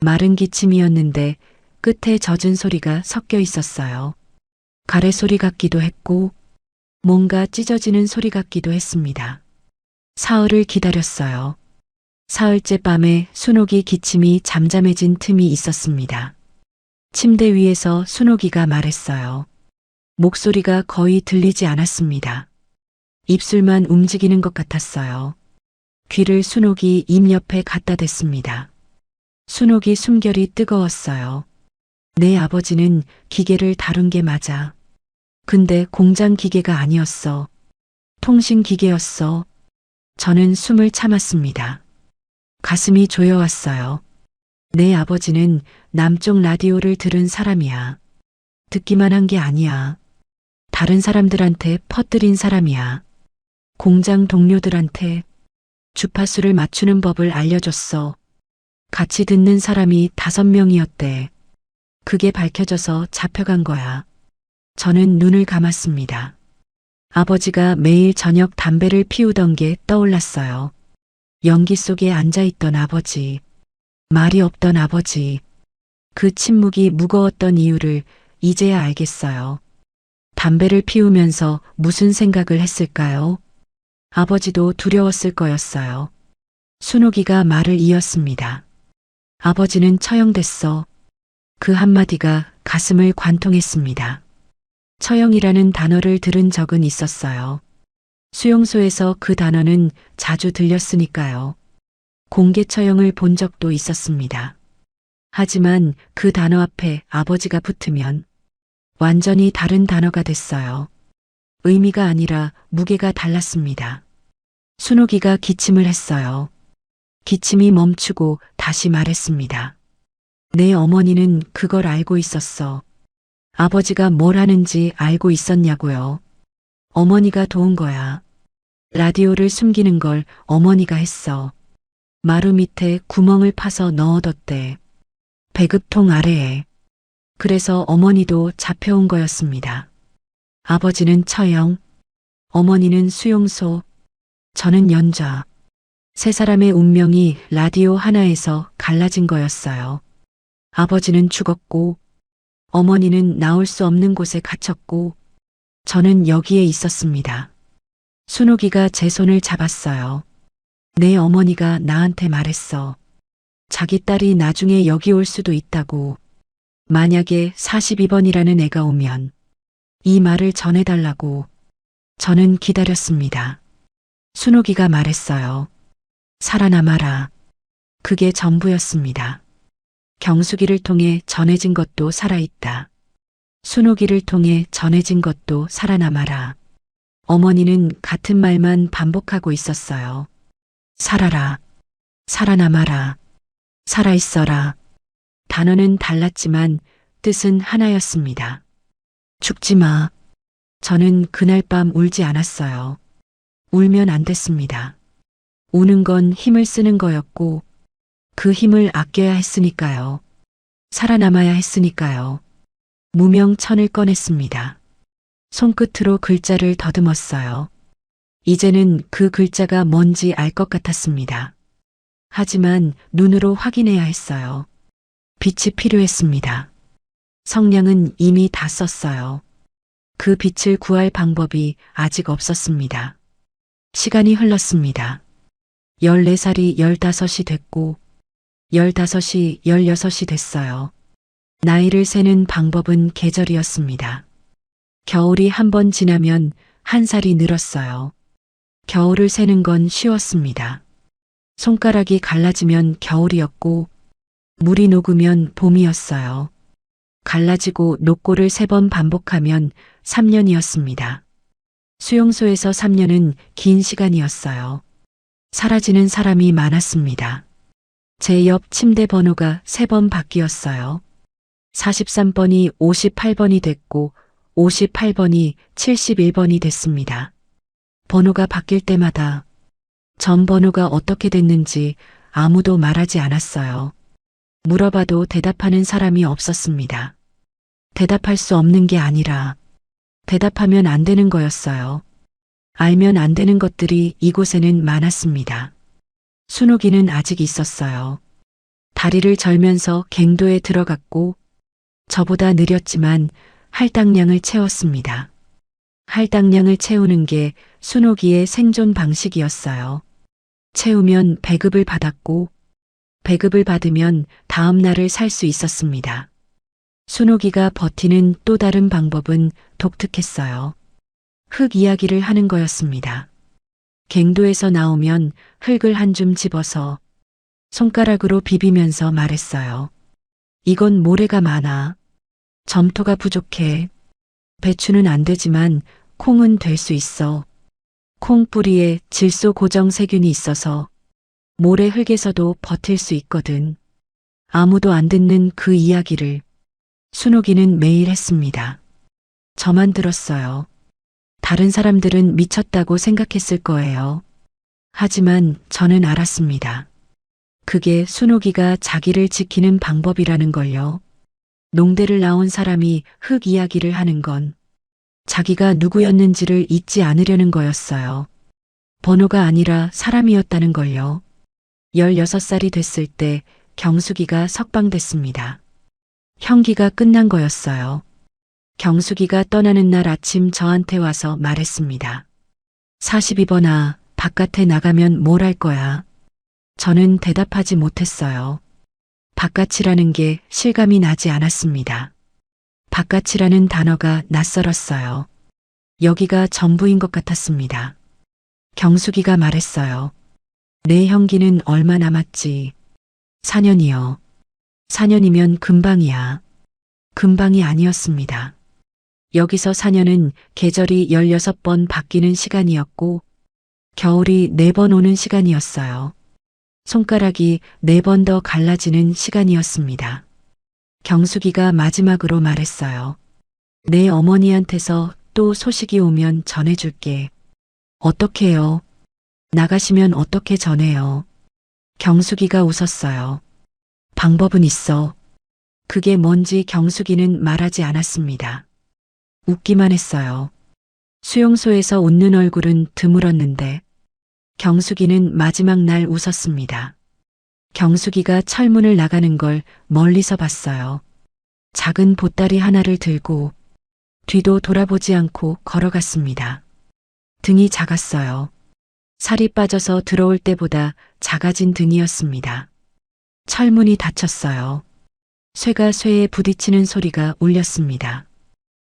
마른 기침이었는데 끝에 젖은 소리가 섞여 있었어요. 가래 소리 같기도 했고 뭔가 찢어지는 소리 같기도 했습니다. 사흘을 기다렸어요. 사흘째 밤에 순옥이 기침이 잠잠해진 틈이 있었습니다. 침대 위에서 순옥이가 말했어요. 목소리가 거의 들리지 않았습니다. 입술만 움직이는 것 같았어요. 귀를 순옥이 입 옆에 갖다 댔습니다. 순옥이 숨결이 뜨거웠어요. 내 아버지는 기계를 다룬 게 맞아. 근데 공장 기계가 아니었어. 통신 기계였어. 저는 숨을 참았습니다. 가슴이 조여왔어요. 내 아버지는 남쪽 라디오를 들은 사람이야. 듣기만 한 게 아니야. 다른 사람들한테 퍼뜨린 사람이야. 공장 동료들한테 주파수를 맞추는 법을 알려줬어. 같이 듣는 사람이 5명이었대. 그게 밝혀져서 잡혀간 거야. 저는 눈을 감았습니다. 아버지가 매일 저녁 담배를 피우던 게 떠올랐어요. 연기 속에 앉아있던 아버지. 말이 없던 아버지. 그 침묵이 무거웠던 이유를 이제야 알겠어요. 담배를 피우면서 무슨 생각을 했을까요? 아버지도 두려웠을 거였어요. 순옥이가 말을 이었습니다. 아버지는 처형됐어. 그 한마디가 가슴을 관통했습니다. 처형이라는 단어를 들은 적은 있었어요. 수용소에서 그 단어는 자주 들렸으니까요. 공개 처형을 본 적도 있었습니다. 하지만 그 단어 앞에 아버지가 붙으면 완전히 다른 단어가 됐어요. 의미가 아니라 무게가 달랐습니다. 순옥이가 기침을 했어요. 기침이 멈추고 다시 말했습니다. 내 어머니는 그걸 알고 있었어. 아버지가 뭘 하는지 알고 있었냐고요. 어머니가 도운 거야. 라디오를 숨기는 걸 어머니가 했어. 마루 밑에 구멍을 파서 넣어뒀대. 배급통 아래에. 그래서 어머니도 잡혀온 거였습니다. 아버지는 처형, 어머니는 수용소, 저는 연좌. 세 사람의 운명이 라디오 하나에서 갈라진 거였어요. 아버지는 죽었고, 어머니는 나올 수 없는 곳에 갇혔고, 저는 여기에 있었습니다. 순옥이가 제 손을 잡았어요. 내 어머니가 나한테 말했어. 자기 딸이 나중에 여기 올 수도 있다고. 만약에 42번이라는 애가 오면 이 말을 전해달라고. 저는 기다렸습니다. 순옥이가 말했어요. 살아남아라. 그게 전부였습니다. 경숙이를 통해 전해진 것도 살아있다. 순옥이를 통해 전해진 것도 살아남아라. 어머니는 같은 말만 반복하고 있었어요. 살아라. 살아남아라. 살아있어라. 단어는 달랐지만 뜻은 하나였습니다. 죽지 마. 저는 그날 밤 울지 않았어요. 울면 안 됐습니다. 우는 건 힘을 쓰는 거였고 그 힘을 아껴야 했으니까요. 살아남아야 했으니까요. 무명천을 꺼냈습니다. 손끝으로 글자를 더듬었어요. 이제는 그 글자가 뭔지 알 것 같았습니다. 하지만 눈으로 확인해야 했어요. 빛이 필요했습니다. 성냥은 이미 다 썼어요. 그 빛을 구할 방법이 아직 없었습니다. 시간이 흘렀습니다. 14살이 15이 됐고 15이 16이 됐어요. 나이를 세는 방법은 계절이었습니다. 겨울이 한 번 지나면 한 살이 늘었어요. 겨울을 세는 건 쉬웠습니다. 손가락이 갈라지면 겨울이었고 물이 녹으면 봄이었어요. 갈라지고 녹고를 3번 반복하면 3년이었습니다. 수용소에서 3년은 긴 시간이었어요. 사라지는 사람이 많았습니다. 제 옆 침대 번호가 3번 바뀌었어요. 43번이 58번이 됐고 58번이 71번이 됐습니다. 번호가 바뀔 때마다 전 번호가 어떻게 됐는지 아무도 말하지 않았어요. 물어봐도 대답하는 사람이 없었습니다. 대답할 수 없는 게 아니라 대답하면 안 되는 거였어요. 알면 안 되는 것들이 이곳에는 많았습니다. 순옥이는 아직 있었어요. 다리를 절면서 갱도에 들어갔고 저보다 느렸지만 할당량을 채웠습니다. 할당량을 채우는 게 순옥이의 생존 방식이었어요. 채우면 배급을 받았고 배급을 받으면 다음 날을 살 수 있었습니다. 순옥이가 버티는 또 다른 방법은 독특했어요. 흙 이야기를 하는 거였습니다. 갱도에서 나오면 흙을 한 줌 집어서 손가락으로 비비면서 말했어요. 이건 모래가 많아. 점토가 부족해. 배추는 안 되지만 콩은 될 수 있어. 콩 뿌리에 질소 고정 세균이 있어서 모래 흙에서도 버틸 수 있거든. 아무도 안 듣는 그 이야기를 순옥이는 매일 했습니다. 저만 들었어요. 다른 사람들은 미쳤다고 생각했을 거예요. 하지만 저는 알았습니다. 그게 순옥이가 자기를 지키는 방법이라는 걸요. 농대를 나온 사람이 흙 이야기를 하는 건 자기가 누구였는지를 잊지 않으려는 거였어요. 번호가 아니라 사람이었다는 걸요. 16살이 됐을 때 경숙이가 석방됐습니다. 형기가 끝난 거였어요. 경숙이가 떠나는 날 아침 저한테 와서 말했습니다. 42번아, 바깥에 나가면 뭘 할 거야? 저는 대답하지 못했어요. 바깥이라는 게 실감이 나지 않았습니다. 바깥이라는 단어가 낯설었어요. 여기가 전부인 것 같았습니다. 경숙이가 말했어요. 내 형기는 얼마 남았지? 4년이요. 4년이면 금방이야. 금방이 아니었습니다. 여기서 4년은 계절이 16번 바뀌는 시간이었고, 겨울이 4번 오는 시간이었어요. 손가락이 4번 더 갈라지는 시간이었습니다. 경숙이가 마지막으로 말했어요. 내 어머니한테서 또 소식이 오면 전해줄게. 어떻게 해요? 나가시면 어떻게 전해요? 경숙이가 웃었어요. 방법은 있어. 그게 뭔지 경숙이는 말하지 않았습니다. 웃기만 했어요. 수용소에서 웃는 얼굴은 드물었는데 경숙이는 마지막 날 웃었습니다. 경숙이가 철문을 나가는 걸 멀리서 봤어요. 작은 보따리 하나를 들고 뒤도 돌아보지 않고 걸어갔습니다. 등이 작았어요. 살이 빠져서 들어올 때보다 작아진 등이었습니다. 철문이 닫혔어요. 쇠가 쇠에 부딪히는 소리가 울렸습니다.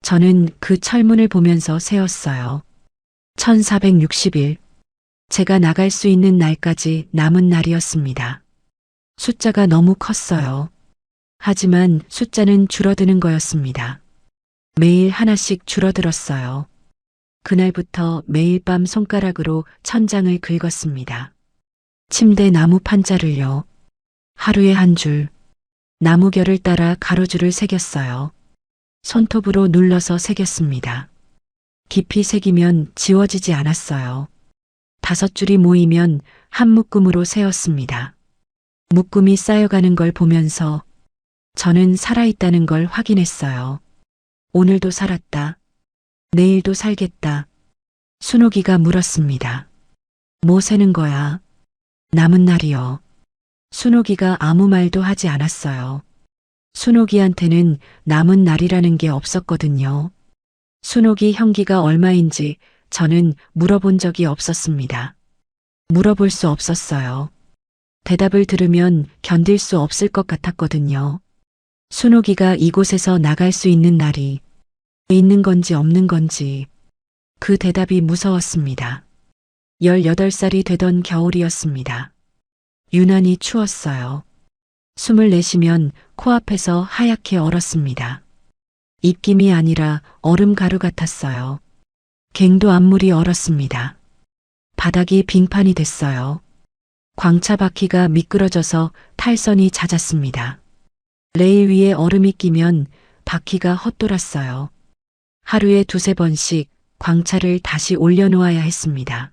저는 그 철문을 보면서 세었어요. 1460일. 제가 나갈 수 있는 날까지 남은 날이었습니다. 숫자가 너무 컸어요. 하지만 숫자는 줄어드는 거였습니다. 매일 하나씩 줄어들었어요. 그날부터 매일 밤 손가락으로 천장을 긁었습니다. 침대 나무 판자를요. 하루에 한 줄. 나무결을 따라 가로줄을 새겼어요. 손톱으로 눌러서 새겼습니다. 깊이 새기면 지워지지 않았어요. 5줄이 모이면 한 묶음으로 세었습니다. 묶음이 쌓여가는 걸 보면서 저는 살아있다는 걸 확인했어요. 오늘도 살았다. 내일도 살겠다. 순옥이가 물었습니다. 뭐 세는 거야? 남은 날이요. 순옥이가 아무 말도 하지 않았어요. 순옥이한테는 남은 날이라는 게 없었거든요. 순옥이 형기가 얼마인지 저는 물어본 적이 없었습니다. 물어볼 수 없었어요. 대답을 들으면 견딜 수 없을 것 같았거든요. 순옥이가 이곳에서 나갈 수 있는 날이 있는 건지 없는 건지 그 대답이 무서웠습니다. 18살이 되던 겨울이었습니다. 유난히 추웠어요. 숨을 내쉬면 코앞에서 하얗게 얼었습니다. 입김이 아니라 얼음 가루 같았어요. 갱도 앞물이 얼었습니다. 바닥이 빙판이 됐어요. 광차 바퀴가 미끄러져서 탈선이 잦았습니다. 레일 위에 얼음이 끼면 바퀴가 헛돌았어요. 하루에 2~3번씩 광차를 다시 올려놓아야 했습니다.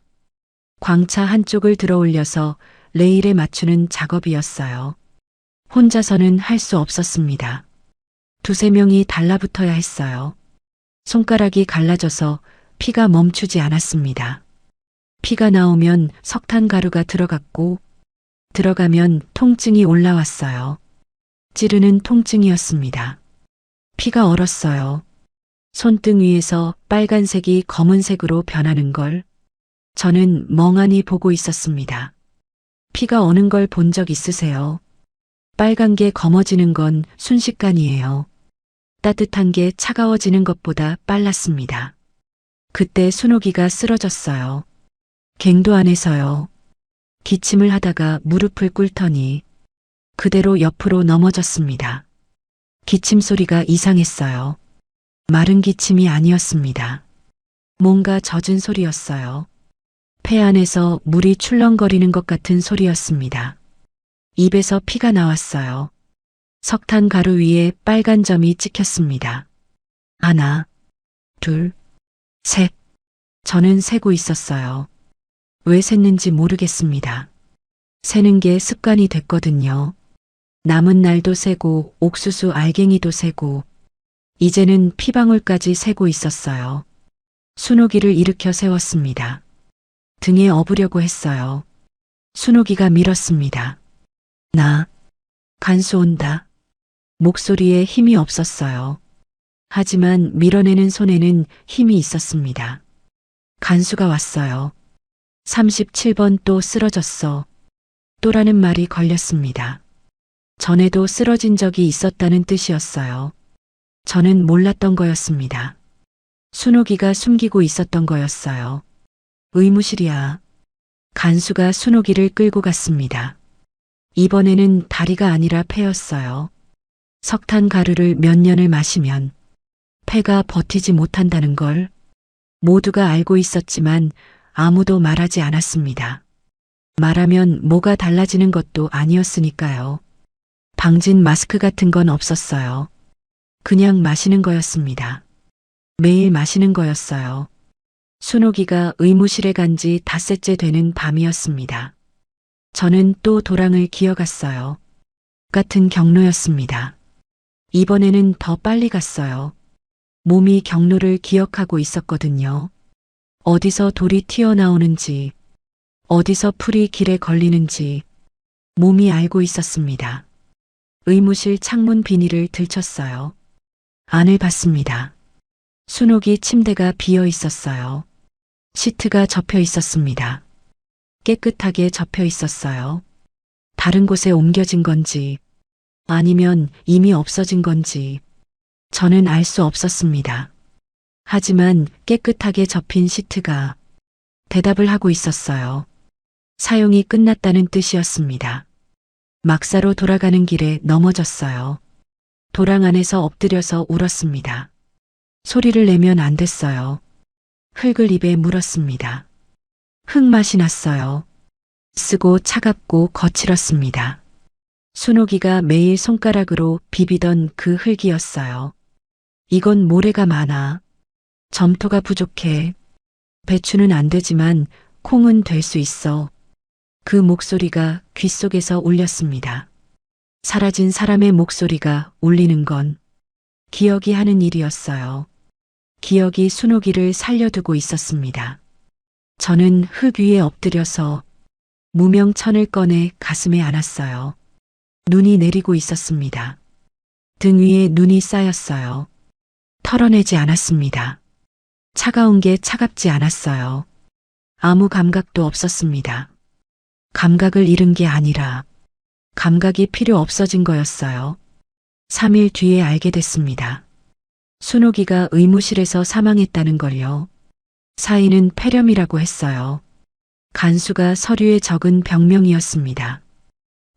광차 한쪽을 들어 올려서 레일에 맞추는 작업이었어요. 혼자서는 할 수 없었습니다. 2~3명이 달라붙어야 했어요. 손가락이 갈라져서 피가 멈추지 않았습니다. 피가 나오면 석탄 가루가 들어갔고 들어가면 통증이 올라왔어요. 찌르는 통증이었습니다. 피가 얼었어요. 손등 위에서 빨간색이 검은색으로 변하는 걸 저는 멍하니 보고 있었습니다. 피가 어는 걸 본 적 있으세요? 빨간 게 검어지는 건 순식간이에요. 따뜻한 게 차가워지는 것보다 빨랐습니다. 그때 순옥이가 쓰러졌어요. 갱도 안에서요. 기침을 하다가 무릎을 꿇더니 그대로 옆으로 넘어졌습니다. 기침 소리가 이상했어요. 마른 기침이 아니었습니다. 뭔가 젖은 소리였어요. 폐 안에서 물이 출렁거리는 것 같은 소리였습니다. 입에서 피가 나왔어요. 석탄 가루 위에 빨간 점이 찍혔습니다. 하나, 둘, 셋. 저는 세고 있었어요. 왜 셌는지 모르겠습니다. 세는 게 습관이 됐거든요. 남은 날도 세고 옥수수 알갱이도 세고 이제는 피방울까지 세고 있었어요. 순옥이를 일으켜 세웠습니다. 등에 업으려고 했어요. 순옥이가 밀었습니다. 나 간수 온다. 목소리에 힘이 없었어요. 하지만 밀어내는 손에는 힘이 있었습니다. 간수가 왔어요. 37번 또 쓰러졌어. 또라는 말이 걸렸습니다. 전에도 쓰러진 적이 있었다는 뜻이었어요. 저는 몰랐던 거였습니다. 순옥이가 숨기고 있었던 거였어요. 의무실이야. 간수가 순옥이를 끌고 갔습니다. 이번에는 다리가 아니라 폐였어요. 석탄 가루를 몇 년을 마시면 폐가 버티지 못한다는 걸 모두가 알고 있었지만 아무도 말하지 않았습니다. 말하면 뭐가 달라지는 것도 아니었으니까요. 방진 마스크 같은 건 없었어요. 그냥 마시는 거였습니다. 매일 마시는 거였어요. 순옥이가 의무실에 간 지 닷새째 되는 밤이었습니다. 저는 또 도랑을 기어갔어요. 같은 경로였습니다. 이번에는 더 빨리 갔어요. 몸이 경로를 기억하고 있었거든요. 어디서 돌이 튀어나오는지, 어디서 풀이 길에 걸리는지 몸이 알고 있었습니다. 의무실 창문 비닐을 들쳤어요. 안을 봤습니다. 순옥이 침대가 비어 있었어요. 시트가 접혀 있었습니다. 깨끗하게 접혀 있었어요. 다른 곳에 옮겨진 건지 아니면 이미 없어진 건지 저는 알 수 없었습니다. 하지만 깨끗하게 접힌 시트가 대답을 하고 있었어요. 사용이 끝났다는 뜻이었습니다. 막사로 돌아가는 길에 넘어졌어요. 도랑 안에서 엎드려서 울었습니다. 소리를 내면 안 됐어요. 흙을 입에 물었습니다. 흙맛이 났어요. 쓰고 차갑고 거칠었습니다. 순옥이가 매일 손가락으로 비비던 그 흙이었어요. 이건 모래가 많아. 점토가 부족해. 배추는 안 되지만 콩은 될 수 있어. 그 목소리가 귓속에서 울렸습니다. 사라진 사람의 목소리가 울리는 건 기억이 하는 일이었어요. 기억이 순옥이를 살려두고 있었습니다. 저는 흙 위에 엎드려서 무명천을 꺼내 가슴에 안았어요. 눈이 내리고 있었습니다. 등 위에 눈이 쌓였어요. 털어내지 않았습니다. 차가운 게 차갑지 않았어요. 아무 감각도 없었습니다. 감각을 잃은 게 아니라 감각이 필요 없어진 거였어요. 3일 뒤에 알게 됐습니다. 순옥이가 의무실에서 사망했다는 걸요. 사인은 폐렴이라고 했어요. 간수가 서류에 적은 병명이었습니다.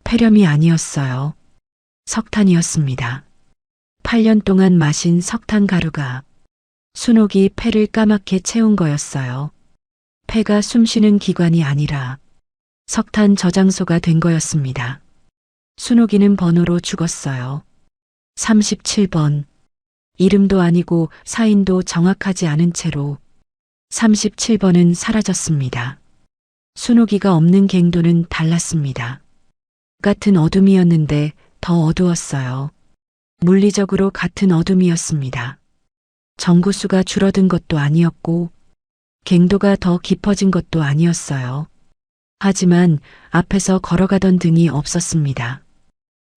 폐렴이 아니었어요. 석탄이었습니다. 8년 동안 마신 석탄 가루가 순옥이 폐를 까맣게 채운 거였어요. 폐가 숨쉬는 기관이 아니라 석탄 저장소가 된 거였습니다. 순옥이는 번호로 죽었어요. 37번. 이름도 아니고 사인도 정확하지 않은 채로 37번은 사라졌습니다. 순옥이가 없는 갱도는 달랐습니다. 같은 어둠이었는데 더 어두웠어요. 물리적으로 같은 어둠이었습니다. 정구수가 줄어든 것도 아니었고 갱도가 더 깊어진 것도 아니었어요. 하지만 앞에서 걸어가던 등이 없었습니다.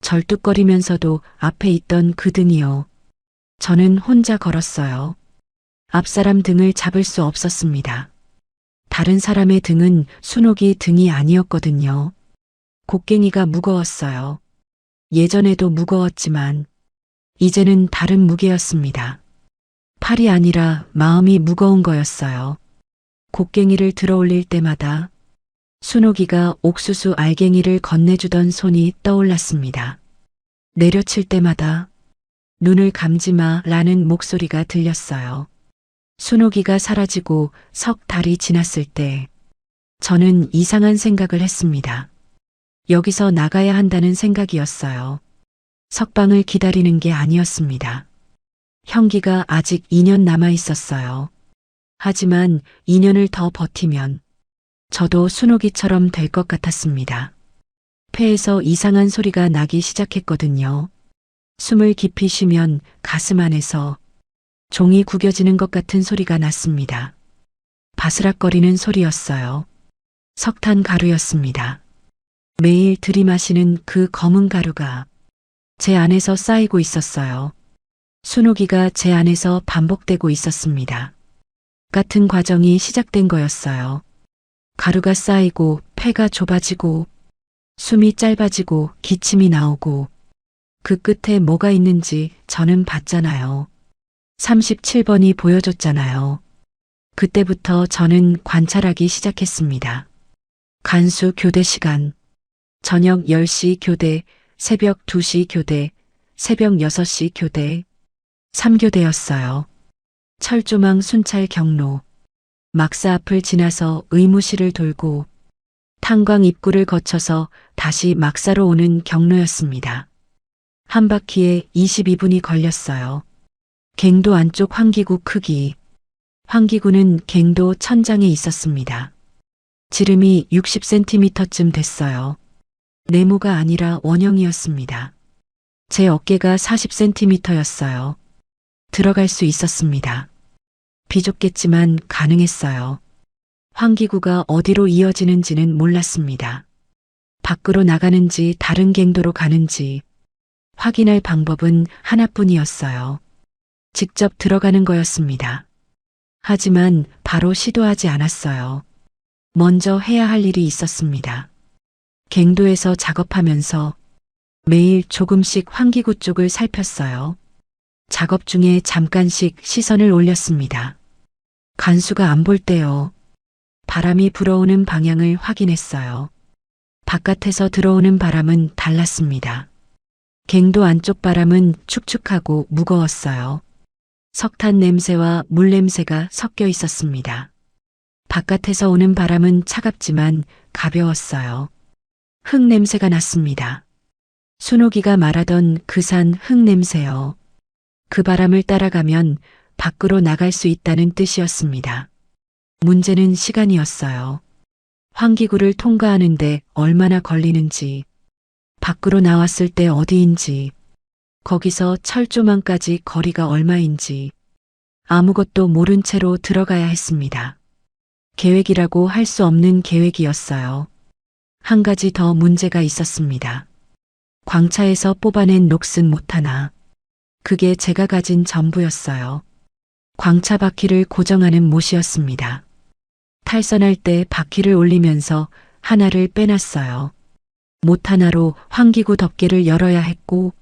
절뚝거리면서도 앞에 있던 그 등이요. 저는 혼자 걸었어요. 앞사람 등을 잡을 수 없었습니다. 다른 사람의 등은 순옥이 등이 아니었거든요. 곡괭이가 무거웠어요. 예전에도 무거웠지만 이제는 다른 무게였습니다. 팔이 아니라 마음이 무거운 거였어요. 곡괭이를 들어올릴 때마다 순옥이가 옥수수 알갱이를 건네주던 손이 떠올랐습니다. 내려칠 때마다 눈을 감지 마라는 목소리가 들렸어요. 순옥이가 사라지고 석 달이 지났을 때 저는 이상한 생각을 했습니다. 여기서 나가야 한다는 생각이었어요. 석방을 기다리는 게 아니었습니다. 형기가 아직 2년 남아 있었어요. 하지만 2년을 더 버티면 저도 순옥이처럼 될 것 같았습니다. 폐에서 이상한 소리가 나기 시작했거든요. 숨을 깊이 쉬면 가슴 안에서 종이 구겨지는 것 같은 소리가 났습니다. 바스락거리는 소리였어요. 석탄 가루였습니다. 매일 들이마시는 그 검은 가루가 제 안에서 쌓이고 있었어요. 순옥이가 제 안에서 반복되고 있었습니다. 같은 과정이 시작된 거였어요. 가루가 쌓이고 폐가 좁아지고 숨이 짧아지고 기침이 나오고 그 끝에 뭐가 있는지 저는 봤잖아요. 37번이 보여줬잖아요. 그때부터 저는 관찰하기 시작했습니다. 간수 교대 시간, 저녁 10시 교대, 새벽 2시 교대, 새벽 6시 교대, 3교대였어요. 철조망 순찰 경로, 막사 앞을 지나서 의무실을 돌고 탄광 입구를 거쳐서 다시 막사로 오는 경로였습니다. 한 바퀴에 22분이 걸렸어요. 갱도 안쪽 환기구 크기. 환기구는 갱도 천장에 있었습니다. 지름이 60cm쯤 됐어요. 네모가 아니라 원형이었습니다. 제 어깨가 40cm였어요. 들어갈 수 있었습니다. 비좁겠지만 가능했어요. 환기구가 어디로 이어지는지는 몰랐습니다. 밖으로 나가는지 다른 갱도로 가는지 확인할 방법은 하나뿐이었어요. 직접 들어가는 거였습니다. 하지만 바로 시도하지 않았어요. 먼저 해야 할 일이 있었습니다. 갱도에서 작업하면서 매일 조금씩 환기구 쪽을 살폈어요. 작업 중에 잠깐씩 시선을 올렸습니다. 간수가 안 볼 때요. 바람이 불어오는 방향을 확인했어요. 바깥에서 들어오는 바람은 달랐습니다. 갱도 안쪽 바람은 축축하고 무거웠어요. 석탄 냄새와 물 냄새가 섞여 있었습니다. 바깥에서 오는 바람은 차갑지만 가벼웠어요. 흙 냄새가 났습니다. 순옥이가 말하던 그 산 흙 냄새요. 그 바람을 따라가면 밖으로 나갈 수 있다는 뜻이었습니다. 문제는 시간이었어요. 환기구를 통과하는데 얼마나 걸리는지, 밖으로 나왔을 때 어디인지, 거기서 철조망까지 거리가 얼마인지 아무것도 모른 채로 들어가야 했습니다. 계획이라고 할 수 없는 계획이었어요. 한 가지 더 문제가 있었습니다. 광차에서 뽑아낸 녹슨 못 하나. 그게 제가 가진 전부였어요. 광차 바퀴를 고정하는 못이었습니다. 탈선할 때 바퀴를 올리면서 하나를 빼놨어요. 못 하나로 환기구 덮개를 열어야 했고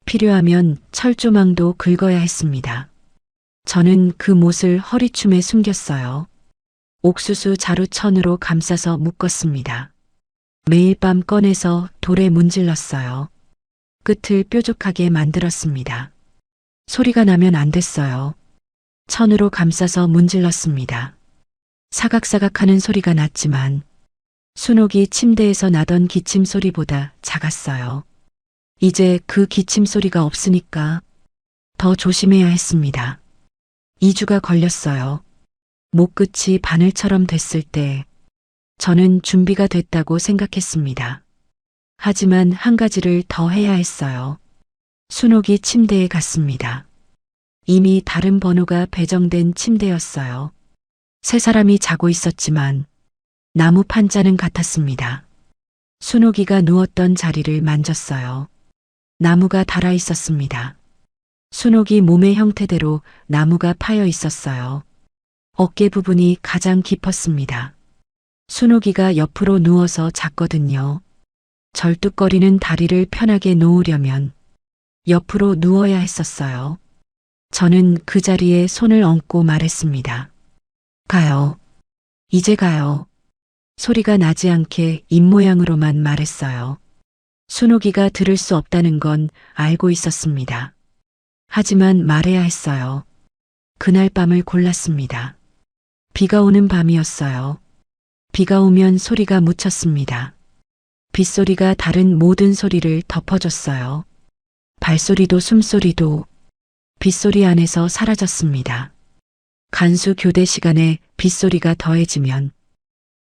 필요하면 철조망도 긁어야 했습니다. 저는 그 못을 허리춤에 숨겼어요. 옥수수 자루천으로 감싸서 묶었습니다. 매일 밤 꺼내서 돌에 문질렀어요. 끝을 뾰족하게 만들었습니다. 소리가 나면 안 됐어요. 천으로 감싸서 문질렀습니다. 사각사각하는 소리가 났지만 순옥이 침대에서 나던 기침 소리보다 작았어요. 이제 그 기침 소리가 없으니까 더 조심해야 했습니다. 2주가 걸렸어요. 목 끝이 바늘처럼 됐을 때 저는 준비가 됐다고 생각했습니다. 하지만 한 가지를 더 해야 했어요. 순옥이 침대에 갔습니다. 이미 다른 번호가 배정된 침대였어요. 세 사람이 자고 있었지만 나무 판자는 같았습니다. 순옥이가 누웠던 자리를 만졌어요. 나무가 닳아 있었습니다. 순옥이 몸의 형태대로 나무가 파여 있었어요. 어깨 부분이 가장 깊었습니다. 순옥이가 옆으로 누워서 잤거든요. 절뚝거리는 다리를 편하게 놓으려면 옆으로 누워야 했었어요. 저는 그 자리에 손을 얹고 말했습니다. 가요. 이제 가요. 소리가 나지 않게 입모양으로만 말했어요. 순옥이가 들을 수 없다는 건 알고 있었습니다. 하지만 말해야 했어요. 그날 밤을 골랐습니다. 비가 오는 밤이었어요. 비가 오면 소리가 묻혔습니다. 빗소리가 다른 모든 소리를 덮어줬어요. 발소리도 숨소리도 빗소리 안에서 사라졌습니다. 간수 교대 시간에 빗소리가 더해지면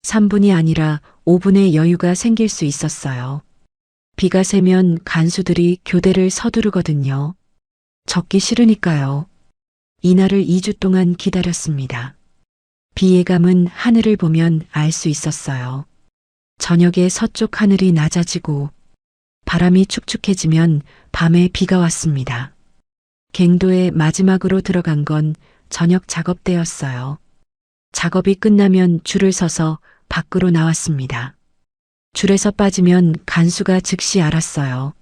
3분이 아니라 5분의 여유가 생길 수 있었어요. 비가 새면 간수들이 교대를 서두르거든요. 적기 싫으니까요. 이날을 2주 동안 기다렸습니다. 비 예감은 하늘을 보면 알 수 있었어요. 저녁에 서쪽 하늘이 낮아지고 바람이 축축해지면 밤에 비가 왔습니다. 갱도에 마지막으로 들어간 건 저녁 작업 때였어요. 작업이 끝나면 줄을 서서 밖으로 나왔습니다. 줄에서 빠지면 간수가 즉시 알았어요.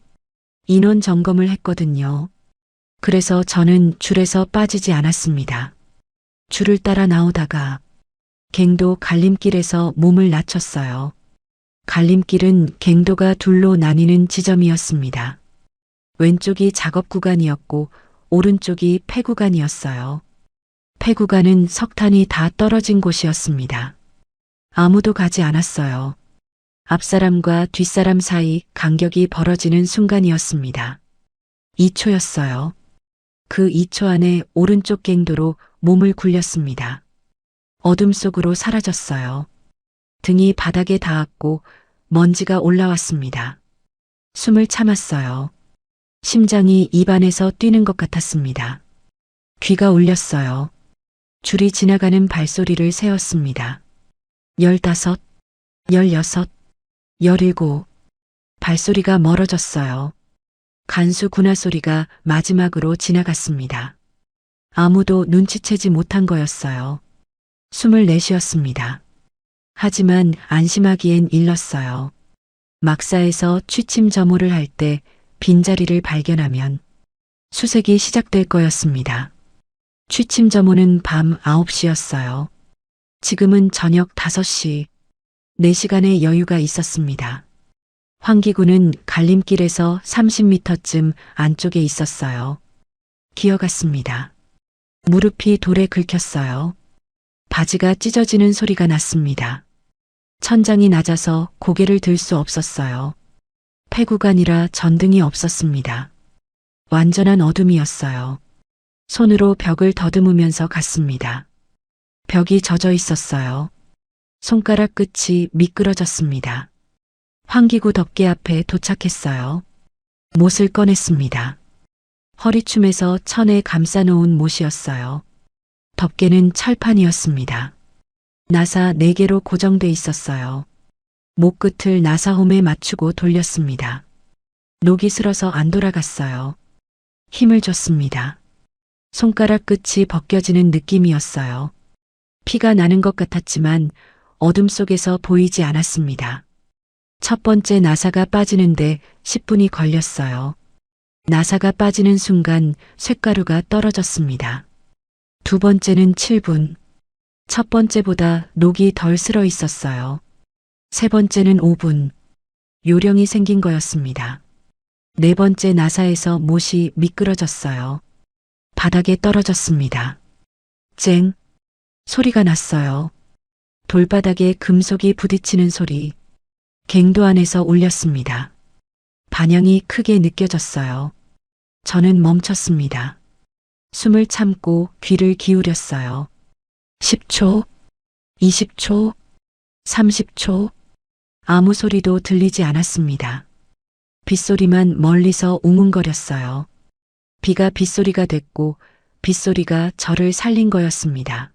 인원 점검을 했거든요. 그래서 저는 줄에서 빠지지 않았습니다. 줄을 따라 나오다가 갱도 갈림길에서 몸을 낮췄어요. 갈림길은 갱도가 둘로 나뉘는 지점이었습니다. 왼쪽이 작업 구간이었고 오른쪽이 폐 구간이었어요. 폐 구간은 석탄이 다 떨어진 곳이었습니다. 아무도 가지 않았어요. 앞사람과 뒷사람 사이 간격이 벌어지는 순간이었습니다. 2초였어요. 그 2초 안에 오른쪽 갱도로 몸을 굴렸습니다. 어둠 속으로 사라졌어요. 등이 바닥에 닿았고 먼지가 올라왔습니다. 숨을 참았어요. 심장이 입안에서 뛰는 것 같았습니다. 귀가 울렸어요. 줄이 지나가는 발소리를 세었습니다. 15, 16, 17. 발소리가 멀어졌어요. 간수 군화 소리가 마지막으로 지나갔습니다. 아무도 눈치채지 못한 거였어요. 숨을 내쉬었습니다. 하지만 안심하기엔 일렀어요. 막사에서 취침 점호를 할 때 빈자리를 발견하면 수색이 시작될 거였습니다. 취침 점호는 밤 9시였어요. 지금은 저녁 5시. 4시간의 여유가 있었습니다. 황기구는 갈림길에서 30m쯤 안쪽에 있었어요. 기어갔습니다. 무릎이 돌에 긁혔어요. 바지가 찢어지는 소리가 났습니다. 천장이 낮아서 고개를 들 수 없었어요. 폐구간이라 전등이 없었습니다. 완전한 어둠이었어요. 손으로 벽을 더듬으면서 갔습니다. 벽이 젖어 있었어요. 손가락 끝이 미끄러졌습니다. 황기구 덮개 앞에 도착했어요. 못을 꺼냈습니다. 허리춤에서 천에 감싸놓은 못이었어요. 덮개는 철판이었습니다. 나사 4개로 고정돼 있었어요. 못 끝을 나사홈에 맞추고 돌렸습니다. 녹이 슬어서 안 돌아갔어요. 힘을 줬습니다. 손가락 끝이 벗겨지는 느낌이었어요. 피가 나는 것 같았지만 어둠 속에서 보이지 않았습니다. 첫 번째 나사가 빠지는데 10분이 걸렸어요. 나사가 빠지는 순간 쇳가루가 떨어졌습니다. 두 번째는 7분. 첫 번째보다 녹이 덜 슬어 있었어요. 세 번째는 5분. 요령이 생긴 거였습니다. 네 번째 나사에서 못이 미끄러졌어요. 바닥에 떨어졌습니다. 쨍! 소리가 났어요. 돌바닥에 금속이 부딪히는 소리. 갱도 안에서 울렸습니다. 반향이 크게 느껴졌어요. 저는 멈췄습니다. 숨을 참고 귀를 기울였어요. 10초, 20초, 30초. 아무 소리도 들리지 않았습니다. 빗소리만 멀리서 웅웅거렸어요. 비가 빗소리가 됐고 빗소리가 저를 살린 거였습니다.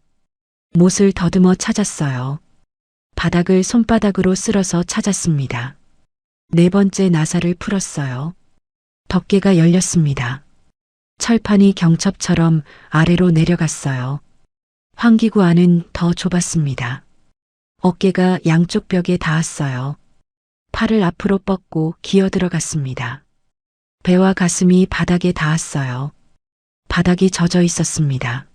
못을 더듬어 찾았어요. 바닥을 손바닥으로 쓸어서 찾았습니다. 네 번째 나사를 풀었어요. 덮개가 열렸습니다. 철판이 경첩처럼 아래로 내려갔어요. 황기구 안은 더 좁았습니다. 어깨가 양쪽 벽에 닿았어요. 팔을 앞으로 뻗고 기어 들어갔습니다. 배와 가슴이 바닥에 닿았어요. 바닥이 젖어 있었습니다.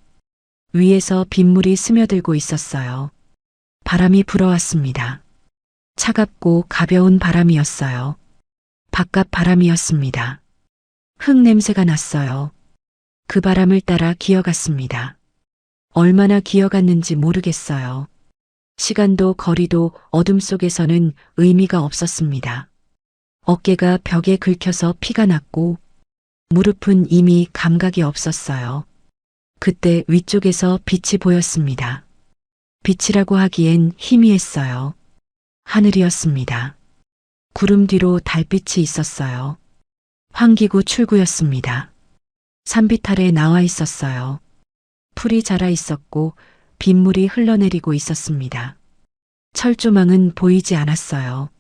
위에서 빗물이 스며들고 있었어요. 바람이 불어왔습니다. 차갑고 가벼운 바람이었어요. 바깥 바람이었습니다. 흙 냄새가 났어요. 그 바람을 따라 기어갔습니다. 얼마나 기어갔는지 모르겠어요. 시간도 거리도 어둠 속에서는 의미가 없었습니다. 어깨가 벽에 긁혀서 피가 났고 무릎은 이미 감각이 없었어요. 그때 위쪽에서 빛이 보였습니다. 빛이라고 하기엔 희미했어요. 하늘이었습니다. 구름 뒤로 달빛이 있었어요. 황기구 출구였습니다. 산비탈에 나와 있었어요. 풀이 자라 있었고 빗물이 흘러내리고 있었습니다. 철조망은 보이지 않았어요.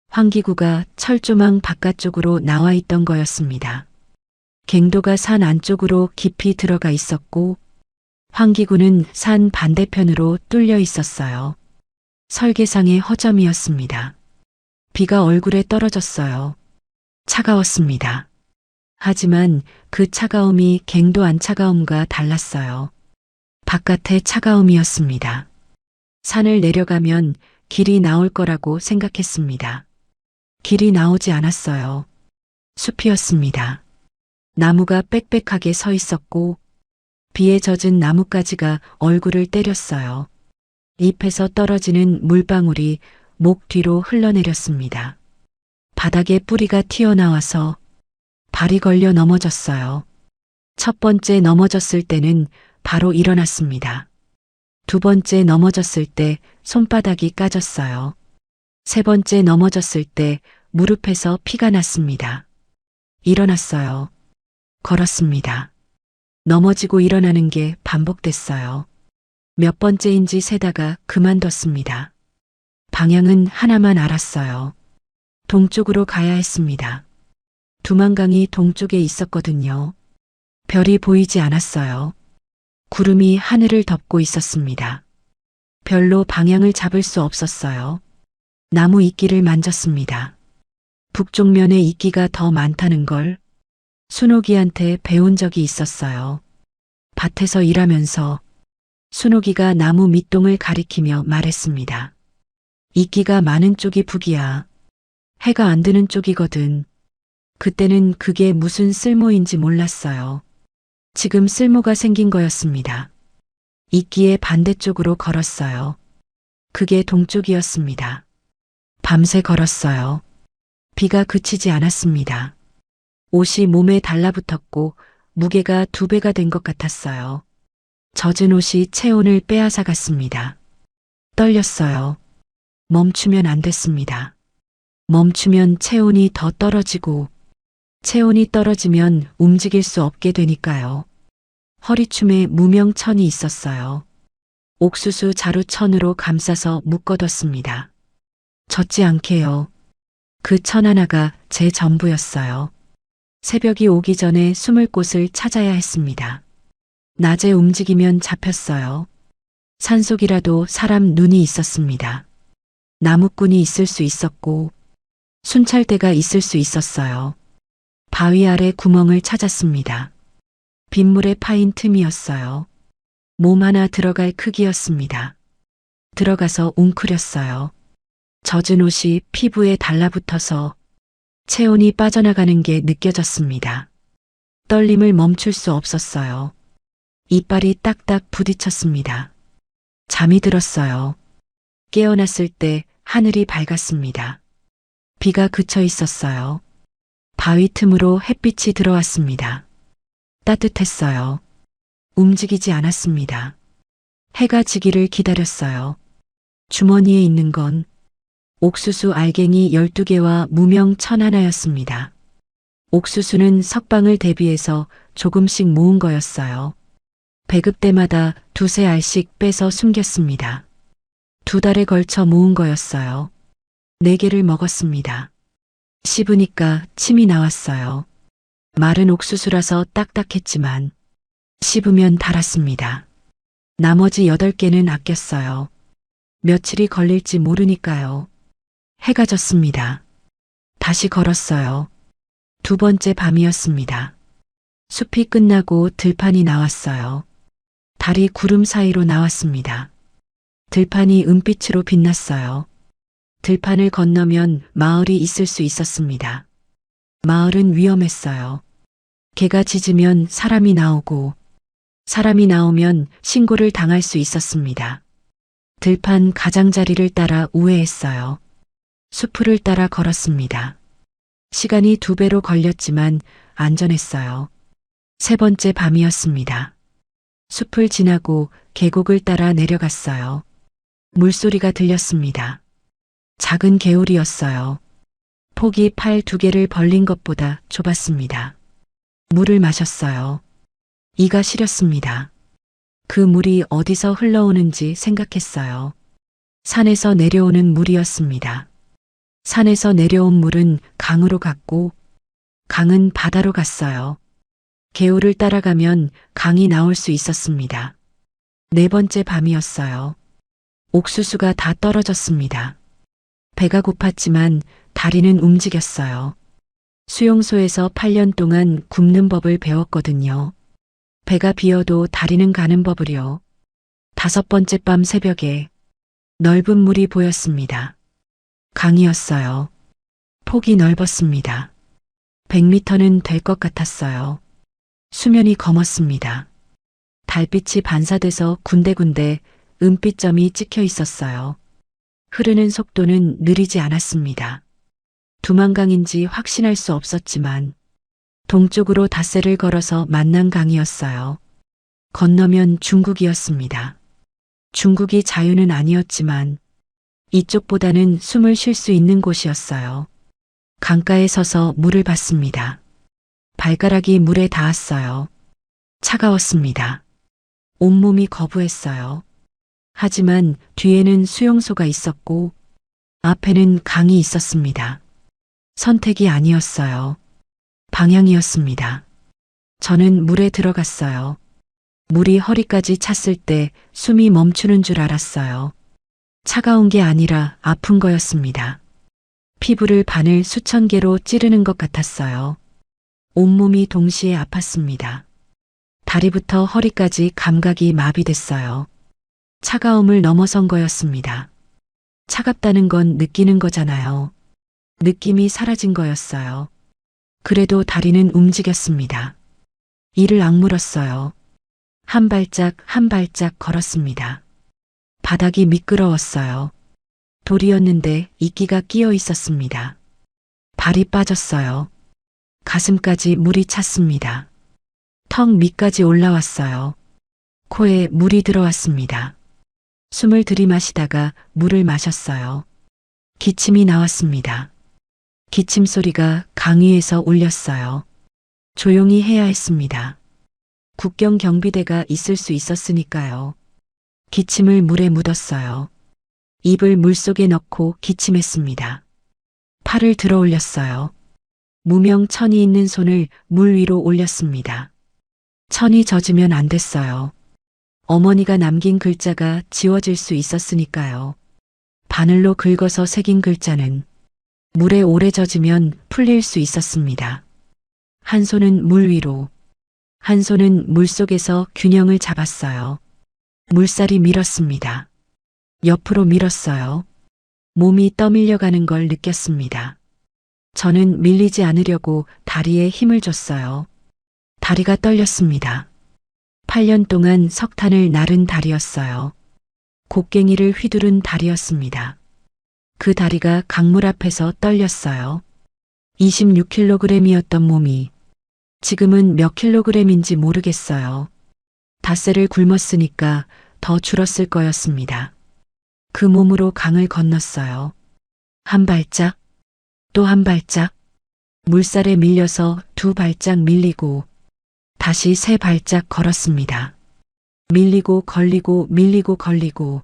황기구가 철조망 바깥쪽으로 나와 있던 거였습니다. 갱도가 산 안쪽으로 깊이 들어가 있었고 황기구는 산 반대편으로 뚫려 있었어요. 설계상의 허점이었습니다. 비가 얼굴에 떨어졌어요. 차가웠습니다. 하지만 그 차가움이 갱도 안 차가움과 달랐어요. 바깥의 차가움이었습니다. 산을 내려가면 길이 나올 거라고 생각했습니다. 길이 나오지 않았어요. 숲이었습니다. 나무가 빽빽하게 서 있었고 비에 젖은 나뭇가지가 얼굴을 때렸어요. 잎에서 떨어지는 물방울이 목 뒤로 흘러내렸습니다. 바닥에 뿌리가 튀어나와서 발이 걸려 넘어졌어요. 첫 번째 넘어졌을 때는 바로 일어났습니다. 두 번째 넘어졌을 때 손바닥이 까졌어요. 세 번째 넘어졌을 때 무릎에서 피가 났습니다. 일어났어요. 걸었습니다. 넘어지고 일어나는 게 반복됐어요. 몇 번째인지 세다가 그만뒀습니다. 방향은 하나만 알았어요. 동쪽으로 가야 했습니다. 두만강이 동쪽에 있었거든요. 별이 보이지 않았어요. 구름이 하늘을 덮고 있었습니다. 별로 방향을 잡을 수 없었어요. 나무 이끼를 만졌습니다. 북쪽면에 이끼가 더 많다는 걸 순옥이한테 배운 적이 있었어요. 밭에서 일하면서 순옥이가 나무 밑동을 가리키며 말했습니다. 이끼가 많은 쪽이 북이야. 해가 안 드는 쪽이거든. 그때는 그게 무슨 쓸모인지 몰랐어요. 지금 쓸모가 생긴 거였습니다. 이끼의 반대쪽으로 걸었어요. 그게 동쪽이었습니다. 밤새 걸었어요. 비가 그치지 않았습니다. 옷이 몸에 달라붙었고 무게가 2배가 된 것 같았어요. 젖은 옷이 체온을 빼앗아 갔습니다. 떨렸어요. 멈추면 안 됐습니다. 멈추면 체온이 더 떨어지고 체온이 떨어지면 움직일 수 없게 되니까요. 허리춤에 무명천이 있었어요. 옥수수 자루천으로 감싸서 묶어뒀습니다. 젖지 않게요. 그 천 하나가 제 전부였어요. 새벽이 오기 전에 숨을 곳을 찾아야 했습니다. 낮에 움직이면 잡혔어요. 산속이라도 사람 눈이 있었습니다. 나무꾼이 있을 수 있었고 순찰대가 있을 수 있었어요. 바위 아래 구멍을 찾았습니다. 빗물에 파인 틈이었어요. 몸 하나 들어갈 크기였습니다. 들어가서 웅크렸어요. 젖은 옷이 피부에 달라붙어서 체온이 빠져나가는 게 느껴졌습니다. 떨림을 멈출 수 없었어요. 이빨이 딱딱 부딪혔습니다. 잠이 들었어요. 깨어났을 때 하늘이 밝았습니다. 비가 그쳐 있었어요. 바위 틈으로 햇빛이 들어왔습니다. 따뜻했어요. 움직이지 않았습니다. 해가 지기를 기다렸어요. 주머니에 있는 건 옥수수 알갱이 12개와 무명 천 하나였습니다. 옥수수는 석방을 대비해서 조금씩 모은 거였어요. 배급 때마다 2-3알씩 빼서 숨겼습니다. 2달에 걸쳐 모은 거였어요. 4개를 먹었습니다. 씹으니까 침이 나왔어요. 마른 옥수수라서 딱딱했지만 씹으면 달았습니다. 나머지 8개는 아꼈어요. 며칠이 걸릴지 모르니까요. 해가 졌습니다. 다시 걸었어요. 2번째 밤이었습니다. 숲이 끝나고 들판이 나왔어요. 달이 구름 사이로 나왔습니다. 들판이 은빛으로 빛났어요. 들판을 건너면 마을이 있을 수 있었습니다. 마을은 위험했어요. 개가 짖으면 사람이 나오고 사람이 나오면 신고를 당할 수 있었습니다. 들판 가장자리를 따라 우회했어요. 수풀을 따라 걸었습니다. 시간이 2배로 걸렸지만 안전했어요. 3번째 밤이었습니다. 숲을 지나고 계곡을 따라 내려갔어요. 물소리가 들렸습니다. 작은 개울이었어요. 폭이 팔 2개를 벌린 것보다 좁았습니다. 물을 마셨어요. 이가 시렸습니다. 그 물이 어디서 흘러오는지 생각했어요. 산에서 내려오는 물이었습니다. 산에서 내려온 물은 강으로 갔고 강은 바다로 갔어요. 개울을 따라가면 강이 나올 수 있었습니다. 4번째 밤이었어요. 옥수수가 다 떨어졌습니다. 배가 고팠지만 다리는 움직였어요. 수용소에서 8년 동안 굶는 법을 배웠거든요. 배가 비어도 다리는 가는 법을요. 5번째 밤 새벽에 넓은 물이 보였습니다. 강이었어요. 폭이 넓었습니다. 100m는 될 것 같았어요. 수면이 검었습니다. 달빛이 반사돼서 군데군데 은빛점이 찍혀 있었어요. 흐르는 속도는 느리지 않았습니다. 두만강인지 확신할 수 없었지만 동쪽으로 닷새를 걸어서 만난 강이었어요. 건너면 중국이었습니다. 중국이 자유는 아니었지만 이쪽보다는 숨을 쉴 수 있는 곳이었어요. 강가에 서서 물을 봤습니다. 발가락이 물에 닿았어요. 차가웠습니다. 온몸이 거부했어요. 하지만 뒤에는 수용소가 있었고 앞에는 강이 있었습니다. 선택이 아니었어요. 방향이었습니다. 저는 물에 들어갔어요. 물이 허리까지 찼을 때 숨이 멈추는 줄 알았어요. 차가운 게 아니라 아픈 거였습니다. 피부를 바늘 수천 개로 찌르는 것 같았어요. 온몸이 동시에 아팠습니다. 다리부터 허리까지 감각이 마비됐어요. 차가움을 넘어선 거였습니다. 차갑다는 건 느끼는 거잖아요. 느낌이 사라진 거였어요. 그래도 다리는 움직였습니다. 이를 악물었어요. 한 발짝 한 발짝 걸었습니다. 바닥이 미끄러웠어요. 돌이었는데 이끼가 끼어 있었습니다. 발이 빠졌어요. 가슴까지 물이 찼습니다. 턱 밑까지 올라왔어요. 코에 물이 들어왔습니다. 숨을 들이마시다가 물을 마셨어요. 기침이 나왔습니다. 기침 소리가 강 위에서 울렸어요. 조용히 해야 했습니다. 국경 경비대가 있을 수 있었으니까요. 기침을 물에 묻었어요. 입을 물속에 넣고 기침했습니다. 팔을 들어 올렸어요. 무명 천이 있는 손을 물 위로 올렸습니다. 천이 젖으면 안 됐어요. 어머니가 남긴 글자가 지워질 수 있었으니까요. 바늘로 긁어서 새긴 글자는 물에 오래 젖으면 풀릴 수 있었습니다. 한 손은 물 위로, 한 손은 물속에서 균형을 잡았어요. 물살이 밀었습니다. 옆으로 밀었어요. 몸이 떠밀려가는 걸 느꼈습니다. 저는 밀리지 않으려고 다리에 힘을 줬어요. 다리가 떨렸습니다. 8년 동안 석탄을 나른 다리였어요. 곡괭이를 휘두른 다리였습니다. 그 다리가 강물 앞에서 떨렸어요. 26kg이었던 몸이 지금은 몇 킬로그램인지 모르겠어요. 닷새를 굶었으니까 더 줄었을 거였습니다. 그 몸으로 강을 건넜어요. 한 발짝, 또 한 발짝, 물살에 밀려서 두 발짝 밀리고 다시 세 발짝 걸었습니다. 밀리고 걸리고 밀리고 걸리고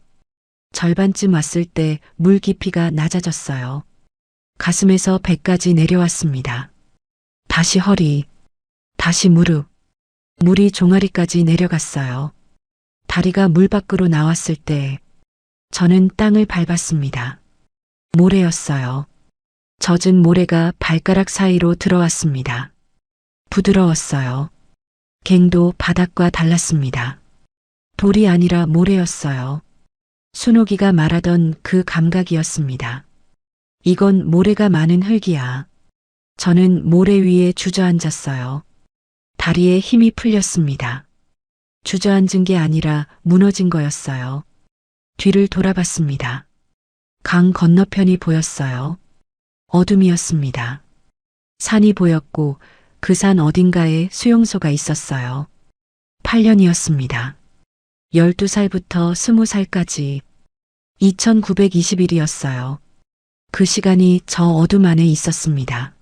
절반쯤 왔을 때 물 깊이가 낮아졌어요. 가슴에서 배까지 내려왔습니다. 다시 허리, 다시 무릎, 물이 종아리까지 내려갔어요. 다리가 물 밖으로 나왔을 때 저는 땅을 밟았습니다. 모래였어요. 젖은 모래가 발가락 사이로 들어왔습니다. 부드러웠어요. 갱도 바닥과 달랐습니다. 돌이 아니라 모래였어요. 순옥이가 말하던 그 감각이었습니다. 이건 모래가 많은 흙이야. 저는 모래 위에 주저앉았어요. 다리에 힘이 풀렸습니다. 주저앉은 게 아니라 무너진 거였어요. 뒤를 돌아봤습니다. 강 건너편이 보였어요. 어둠이었습니다. 산이 보였고 그 산 어딘가에 수용소가 있었어요. 8년이었습니다. 12살부터 20살까지 2920일이었어요. 그 시간이 저 어둠 안에 있었습니다.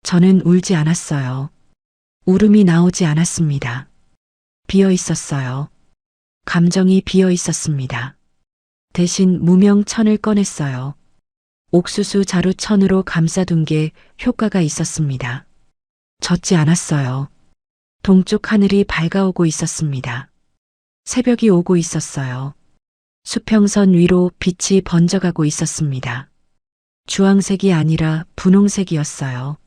저는 울지 않았어요. 울음이 나오지 않았습니다. 비어 있었어요. 감정이 비어 있었습니다. 대신 무명 천을 꺼냈어요. 옥수수 자루 천으로 감싸둔 게 효과가 있었습니다. 젖지 않았어요. 동쪽 하늘이 밝아오고 있었습니다. 새벽이 오고 있었어요. 수평선 위로 빛이 번져가고 있었습니다. 주황색이 아니라 분홍색이었어요.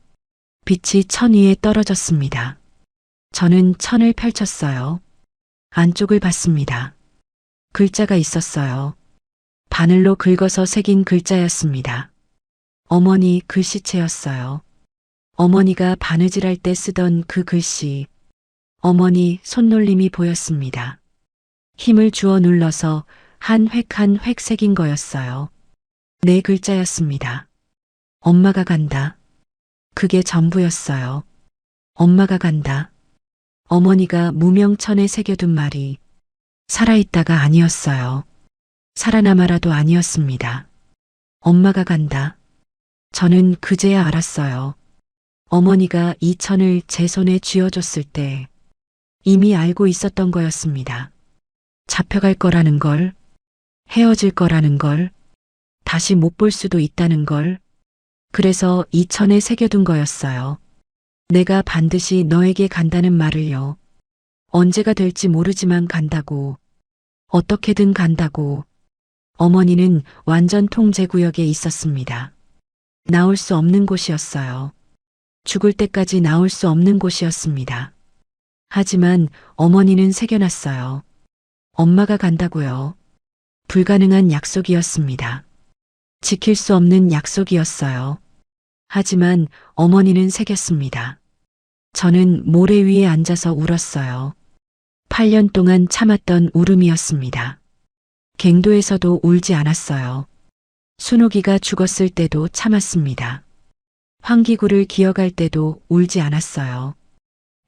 빛이 천 위에 떨어졌습니다. 저는 천을 펼쳤어요. 안쪽을 봤습니다. 글자가 있었어요. 바늘로 긁어서 새긴 글자였습니다. 어머니 글씨체였어요. 어머니가 바느질할 때 쓰던 그 글씨. 어머니 손놀림이 보였습니다. 힘을 주어 눌러서 한 획 한 획 새긴 거였어요. 네 글자였습니다. 엄마가 간다. 그게 전부였어요. 엄마가 간다. 어머니가 무명천에 새겨둔 말이 살아있다가 아니었어요. 살아남아라도 아니었습니다. 엄마가 간다. 저는 그제야 알았어요. 어머니가 이 천을 제 손에 쥐어줬을 때 이미 알고 있었던 거였습니다. 잡혀갈 거라는 걸, 헤어질 거라는 걸, 다시 못 볼 수도 있다는 걸, 그래서 이 천에 새겨둔 거였어요. 내가 반드시 너에게 간다는 말을요. 언제가 될지 모르지만 간다고, 어떻게든 간다고. 어머니는 완전 통제구역에 있었습니다. 나올 수 없는 곳이었어요. 죽을 때까지 나올 수 없는 곳이었습니다. 하지만 어머니는 새겨놨어요. 엄마가 간다고요. 불가능한 약속이었습니다. 지킬 수 없는 약속이었어요. 하지만 어머니는 새겼습니다. 저는 모래 위에 앉아서 울었어요. 8년 동안 참았던 울음이었습니다. 갱도에서도 울지 않았어요. 순옥이가 죽었을 때도 참았습니다. 황기구를 기어갈 때도 울지 않았어요.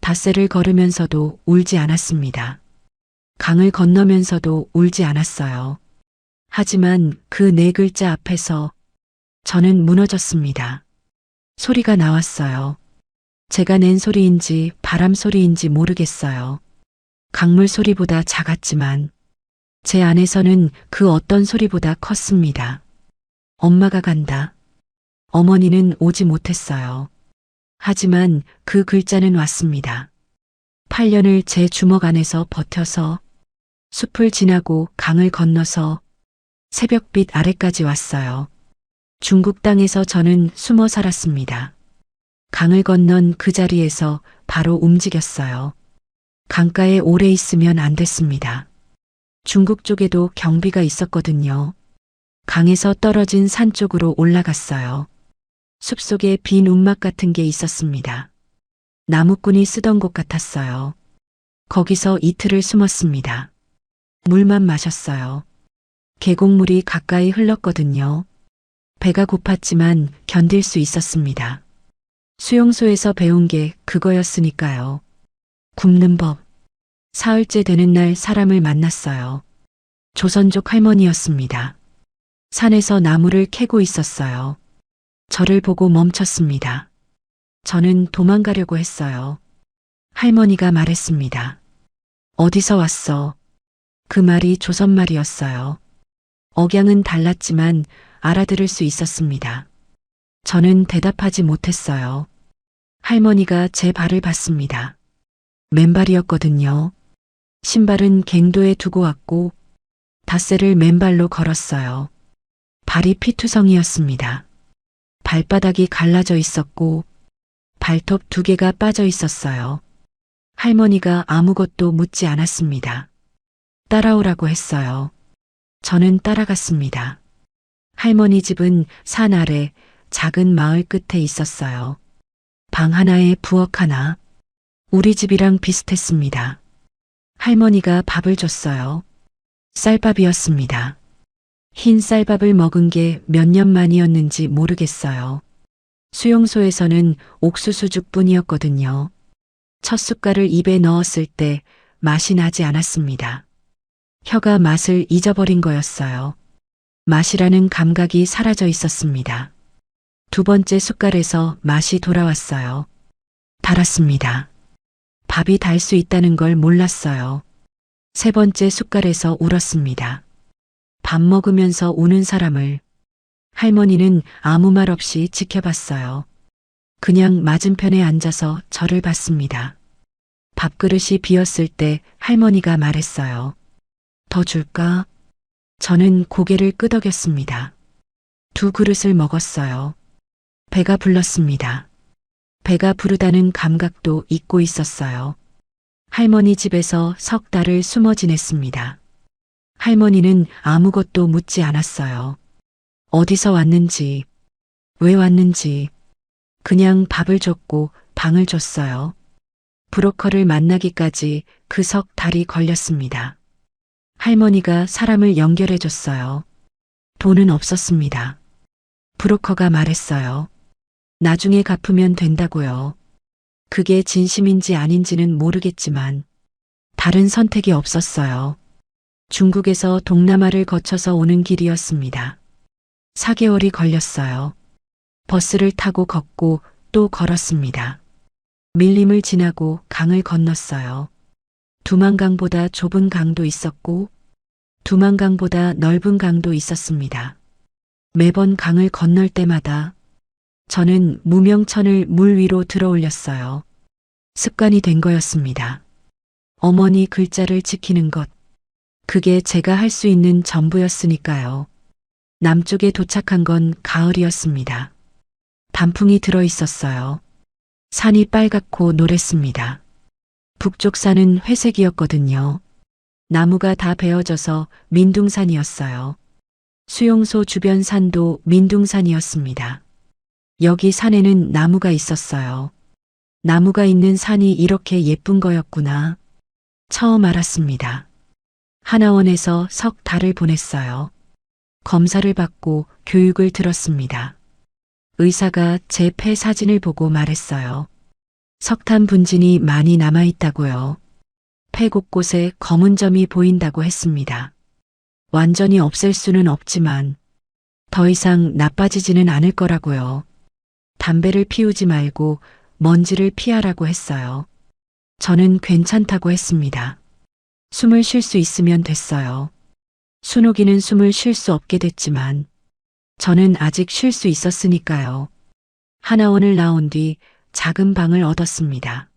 닷새를 걸으면서도 울지 않았습니다. 강을 건너면서도 울지 않았어요. 하지만 그 네 글자 앞에서 저는 무너졌습니다. 소리가 나왔어요. 제가 낸 소리인지 바람 소리인지 모르겠어요. 강물 소리보다 작았지만 제 안에서는 그 어떤 소리보다 컸습니다. 엄마가 간다. 어머니는 오지 못했어요. 하지만 그 글자는 왔습니다. 8년을 제 주먹 안에서 버텨서 숲을 지나고 강을 건너서 새벽빛 아래까지 왔어요. 중국 땅에서 저는 숨어 살았습니다. 강을 건넌 그 자리에서 바로 움직였어요. 강가에 오래 있으면 안 됐습니다. 중국 쪽에도 경비가 있었거든요. 강에서 떨어진 산 쪽으로 올라갔어요. 숲속에 빈 움막 같은 게 있었습니다. 나무꾼이 쓰던 곳 같았어요. 거기서 이틀을 숨었습니다. 물만 마셨어요. 계곡물이 가까이 흘렀거든요. 배가 고팠지만 견딜 수 있었습니다. 수용소에서 배운 게 그거였으니까요. 굶는 법. 사흘째 되는 날 사람을 만났어요. 조선족 할머니였습니다. 산에서 나무를 캐고 있었어요. 저를 보고 멈췄습니다. 저는 도망가려고 했어요. 할머니가 말했습니다. 어디서 왔어? 그 말이 조선말이었어요. 억양은 달랐지만 알아들을 수 있었습니다. 저는 대답하지 못했어요. 할머니가 제 발을 봤습니다. 맨발이었거든요. 신발은 갱도에 두고 왔고 닷새를 맨발로 걸었어요. 발이 피투성이었습니다. 발바닥이 갈라져 있었고 발톱 2개가 빠져 있었어요. 할머니가 아무것도 묻지 않았습니다. 따라오라고 했어요. 저는 따라갔습니다. 할머니 집은 산 아래 작은 마을 끝에 있었어요. 방 하나에 부엌 하나. 우리 집이랑 비슷했습니다. 할머니가 밥을 줬어요. 쌀밥이었습니다. 흰 쌀밥을 먹은 게 몇 년 만이었는지 모르겠어요. 수용소에서는 옥수수죽뿐이었거든요. 첫 숟갈을 입에 넣었을 때 맛이 나지 않았습니다. 혀가 맛을 잊어버린 거였어요. 맛이라는 감각이 사라져 있었습니다. 두 번째 숟갈에서 맛이 돌아왔어요. 달았습니다. 밥이 달 수 있다는 걸 몰랐어요. 세 번째 숟갈에서 울었습니다. 밥 먹으면서 우는 사람을 할머니는 아무 말 없이 지켜봤어요. 그냥 맞은편에 앉아서 저를 봤습니다. 밥그릇이 비었을 때 할머니가 말했어요. 더 줄까? 저는 고개를 끄덕였습니다. 2 그릇을 먹었어요. 배가 불렀습니다. 배가 부르다는 감각도 잊고 있었어요. 할머니 집에서 석 달을 숨어 지냈습니다. 할머니는 아무것도 묻지 않았어요. 어디서 왔는지, 왜 왔는지, 그냥 밥을 줬고 방을 줬어요. 브로커를 만나기까지 그 석 달이 걸렸습니다. 할머니가 사람을 연결해 줬어요. 돈은 없었습니다. 브로커가 말했어요. 나중에 갚으면 된다고요. 그게 진심인지 아닌지는 모르겠지만 다른 선택이 없었어요. 중국에서 동남아를 거쳐서 오는 길이었습니다. 4개월이 걸렸어요. 버스를 타고 걷고 또 걸었습니다. 밀림을 지나고 강을 건넜어요. 두만강보다 좁은 강도 있었고 두만강보다 넓은 강도 있었습니다. 매번 강을 건널 때마다 저는 무명천을 물 위로 들어올렸어요. 습관이 된 거였습니다. 어머니 글자를 지키는 것. 그게 제가 할 수 있는 전부였으니까요. 남쪽에 도착한 건 가을이었습니다. 단풍이 들어 있었어요. 산이 빨갛고 노랬습니다. 북쪽 산은 회색이었거든요. 나무가 다 베어져서 민둥산이었어요. 수용소 주변 산도 민둥산이었습니다. 여기 산에는 나무가 있었어요. 나무가 있는 산이 이렇게 예쁜 거였구나. 처음 알았습니다. 하나원에서 석 달을 보냈어요. 검사를 받고 교육을 들었습니다. 의사가 제 폐 사진을 보고 말했어요. 석탄 분진이 많이 남아있다고요. 폐 곳곳에 검은 점이 보인다고 했습니다. 완전히 없앨 수는 없지만 더 이상 나빠지지는 않을 거라고요. 담배를 피우지 말고 먼지를 피하라고 했어요. 저는 괜찮다고 했습니다. 숨을 쉴 수 있으면 됐어요. 순옥이는 숨을 쉴 수 없게 됐지만 저는 아직 쉴 수 있었으니까요. 하나원을 나온 뒤 작은 방을 얻었습니다.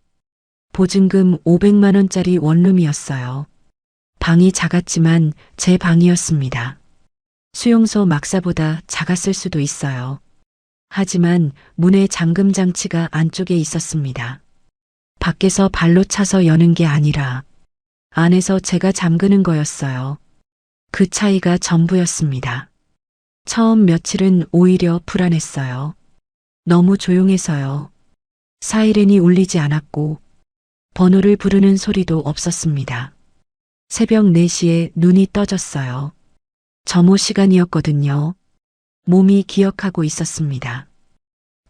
보증금 500만 원짜리 원룸이었어요. 방이 작았지만 제 방이었습니다. 수용소 막사보다 작았을 수도 있어요. 하지만 문에 잠금 장치가 안쪽에 있었습니다. 밖에서 발로 차서 여는 게 아니라 안에서 제가 잠그는 거였어요. 그 차이가 전부였습니다. 처음 며칠은 오히려 불안했어요. 너무 조용해서요. 사이렌이 울리지 않았고 번호를 부르는 소리도 없었습니다. 새벽 4시에 눈이 떠졌어요. 점호 시간이었거든요. 몸이 기억하고 있었습니다.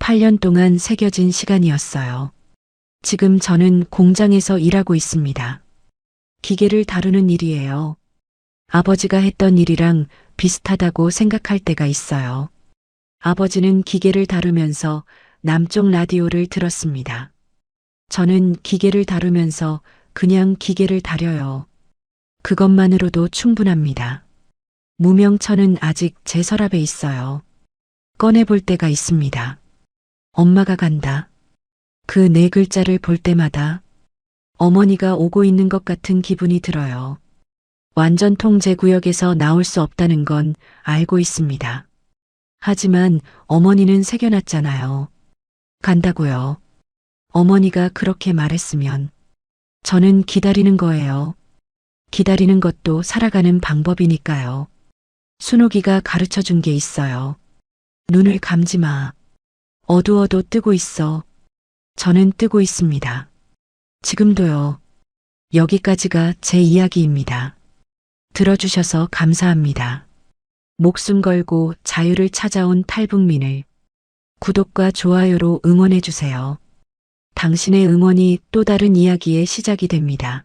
8년 동안 새겨진 시간이었어요. 지금 저는 공장에서 일하고 있습니다. 기계를 다루는 일이에요. 아버지가 했던 일이랑 비슷하다고 생각할 때가 있어요. 아버지는 기계를 다루면서 남쪽 라디오를 들었습니다. 저는 기계를 다루면서 그냥 기계를 다려요. 그것만으로도 충분합니다. 무명천은 아직 제 서랍에 있어요. 꺼내볼 때가 있습니다. 엄마가 간다. 그 네 글자를 볼 때마다 어머니가 오고 있는 것 같은 기분이 들어요. 완전 통제 구역에서 나올 수 없다는 건 알고 있습니다. 하지만 어머니는 새겨놨잖아요. 간다고요. 어머니가 그렇게 말했으면 저는 기다리는 거예요. 기다리는 것도 살아가는 방법이니까요. 순옥이가 가르쳐 준 게 있어요. 눈을 감지 마. 어두워도 뜨고 있어. 저는 뜨고 있습니다. 지금도요. 여기까지가 제 이야기입니다. 들어주셔서 감사합니다. 목숨 걸고 자유를 찾아온 탈북민을 구독과 좋아요로 응원해주세요. 당신의 응원이 또 다른 이야기의 시작이 됩니다.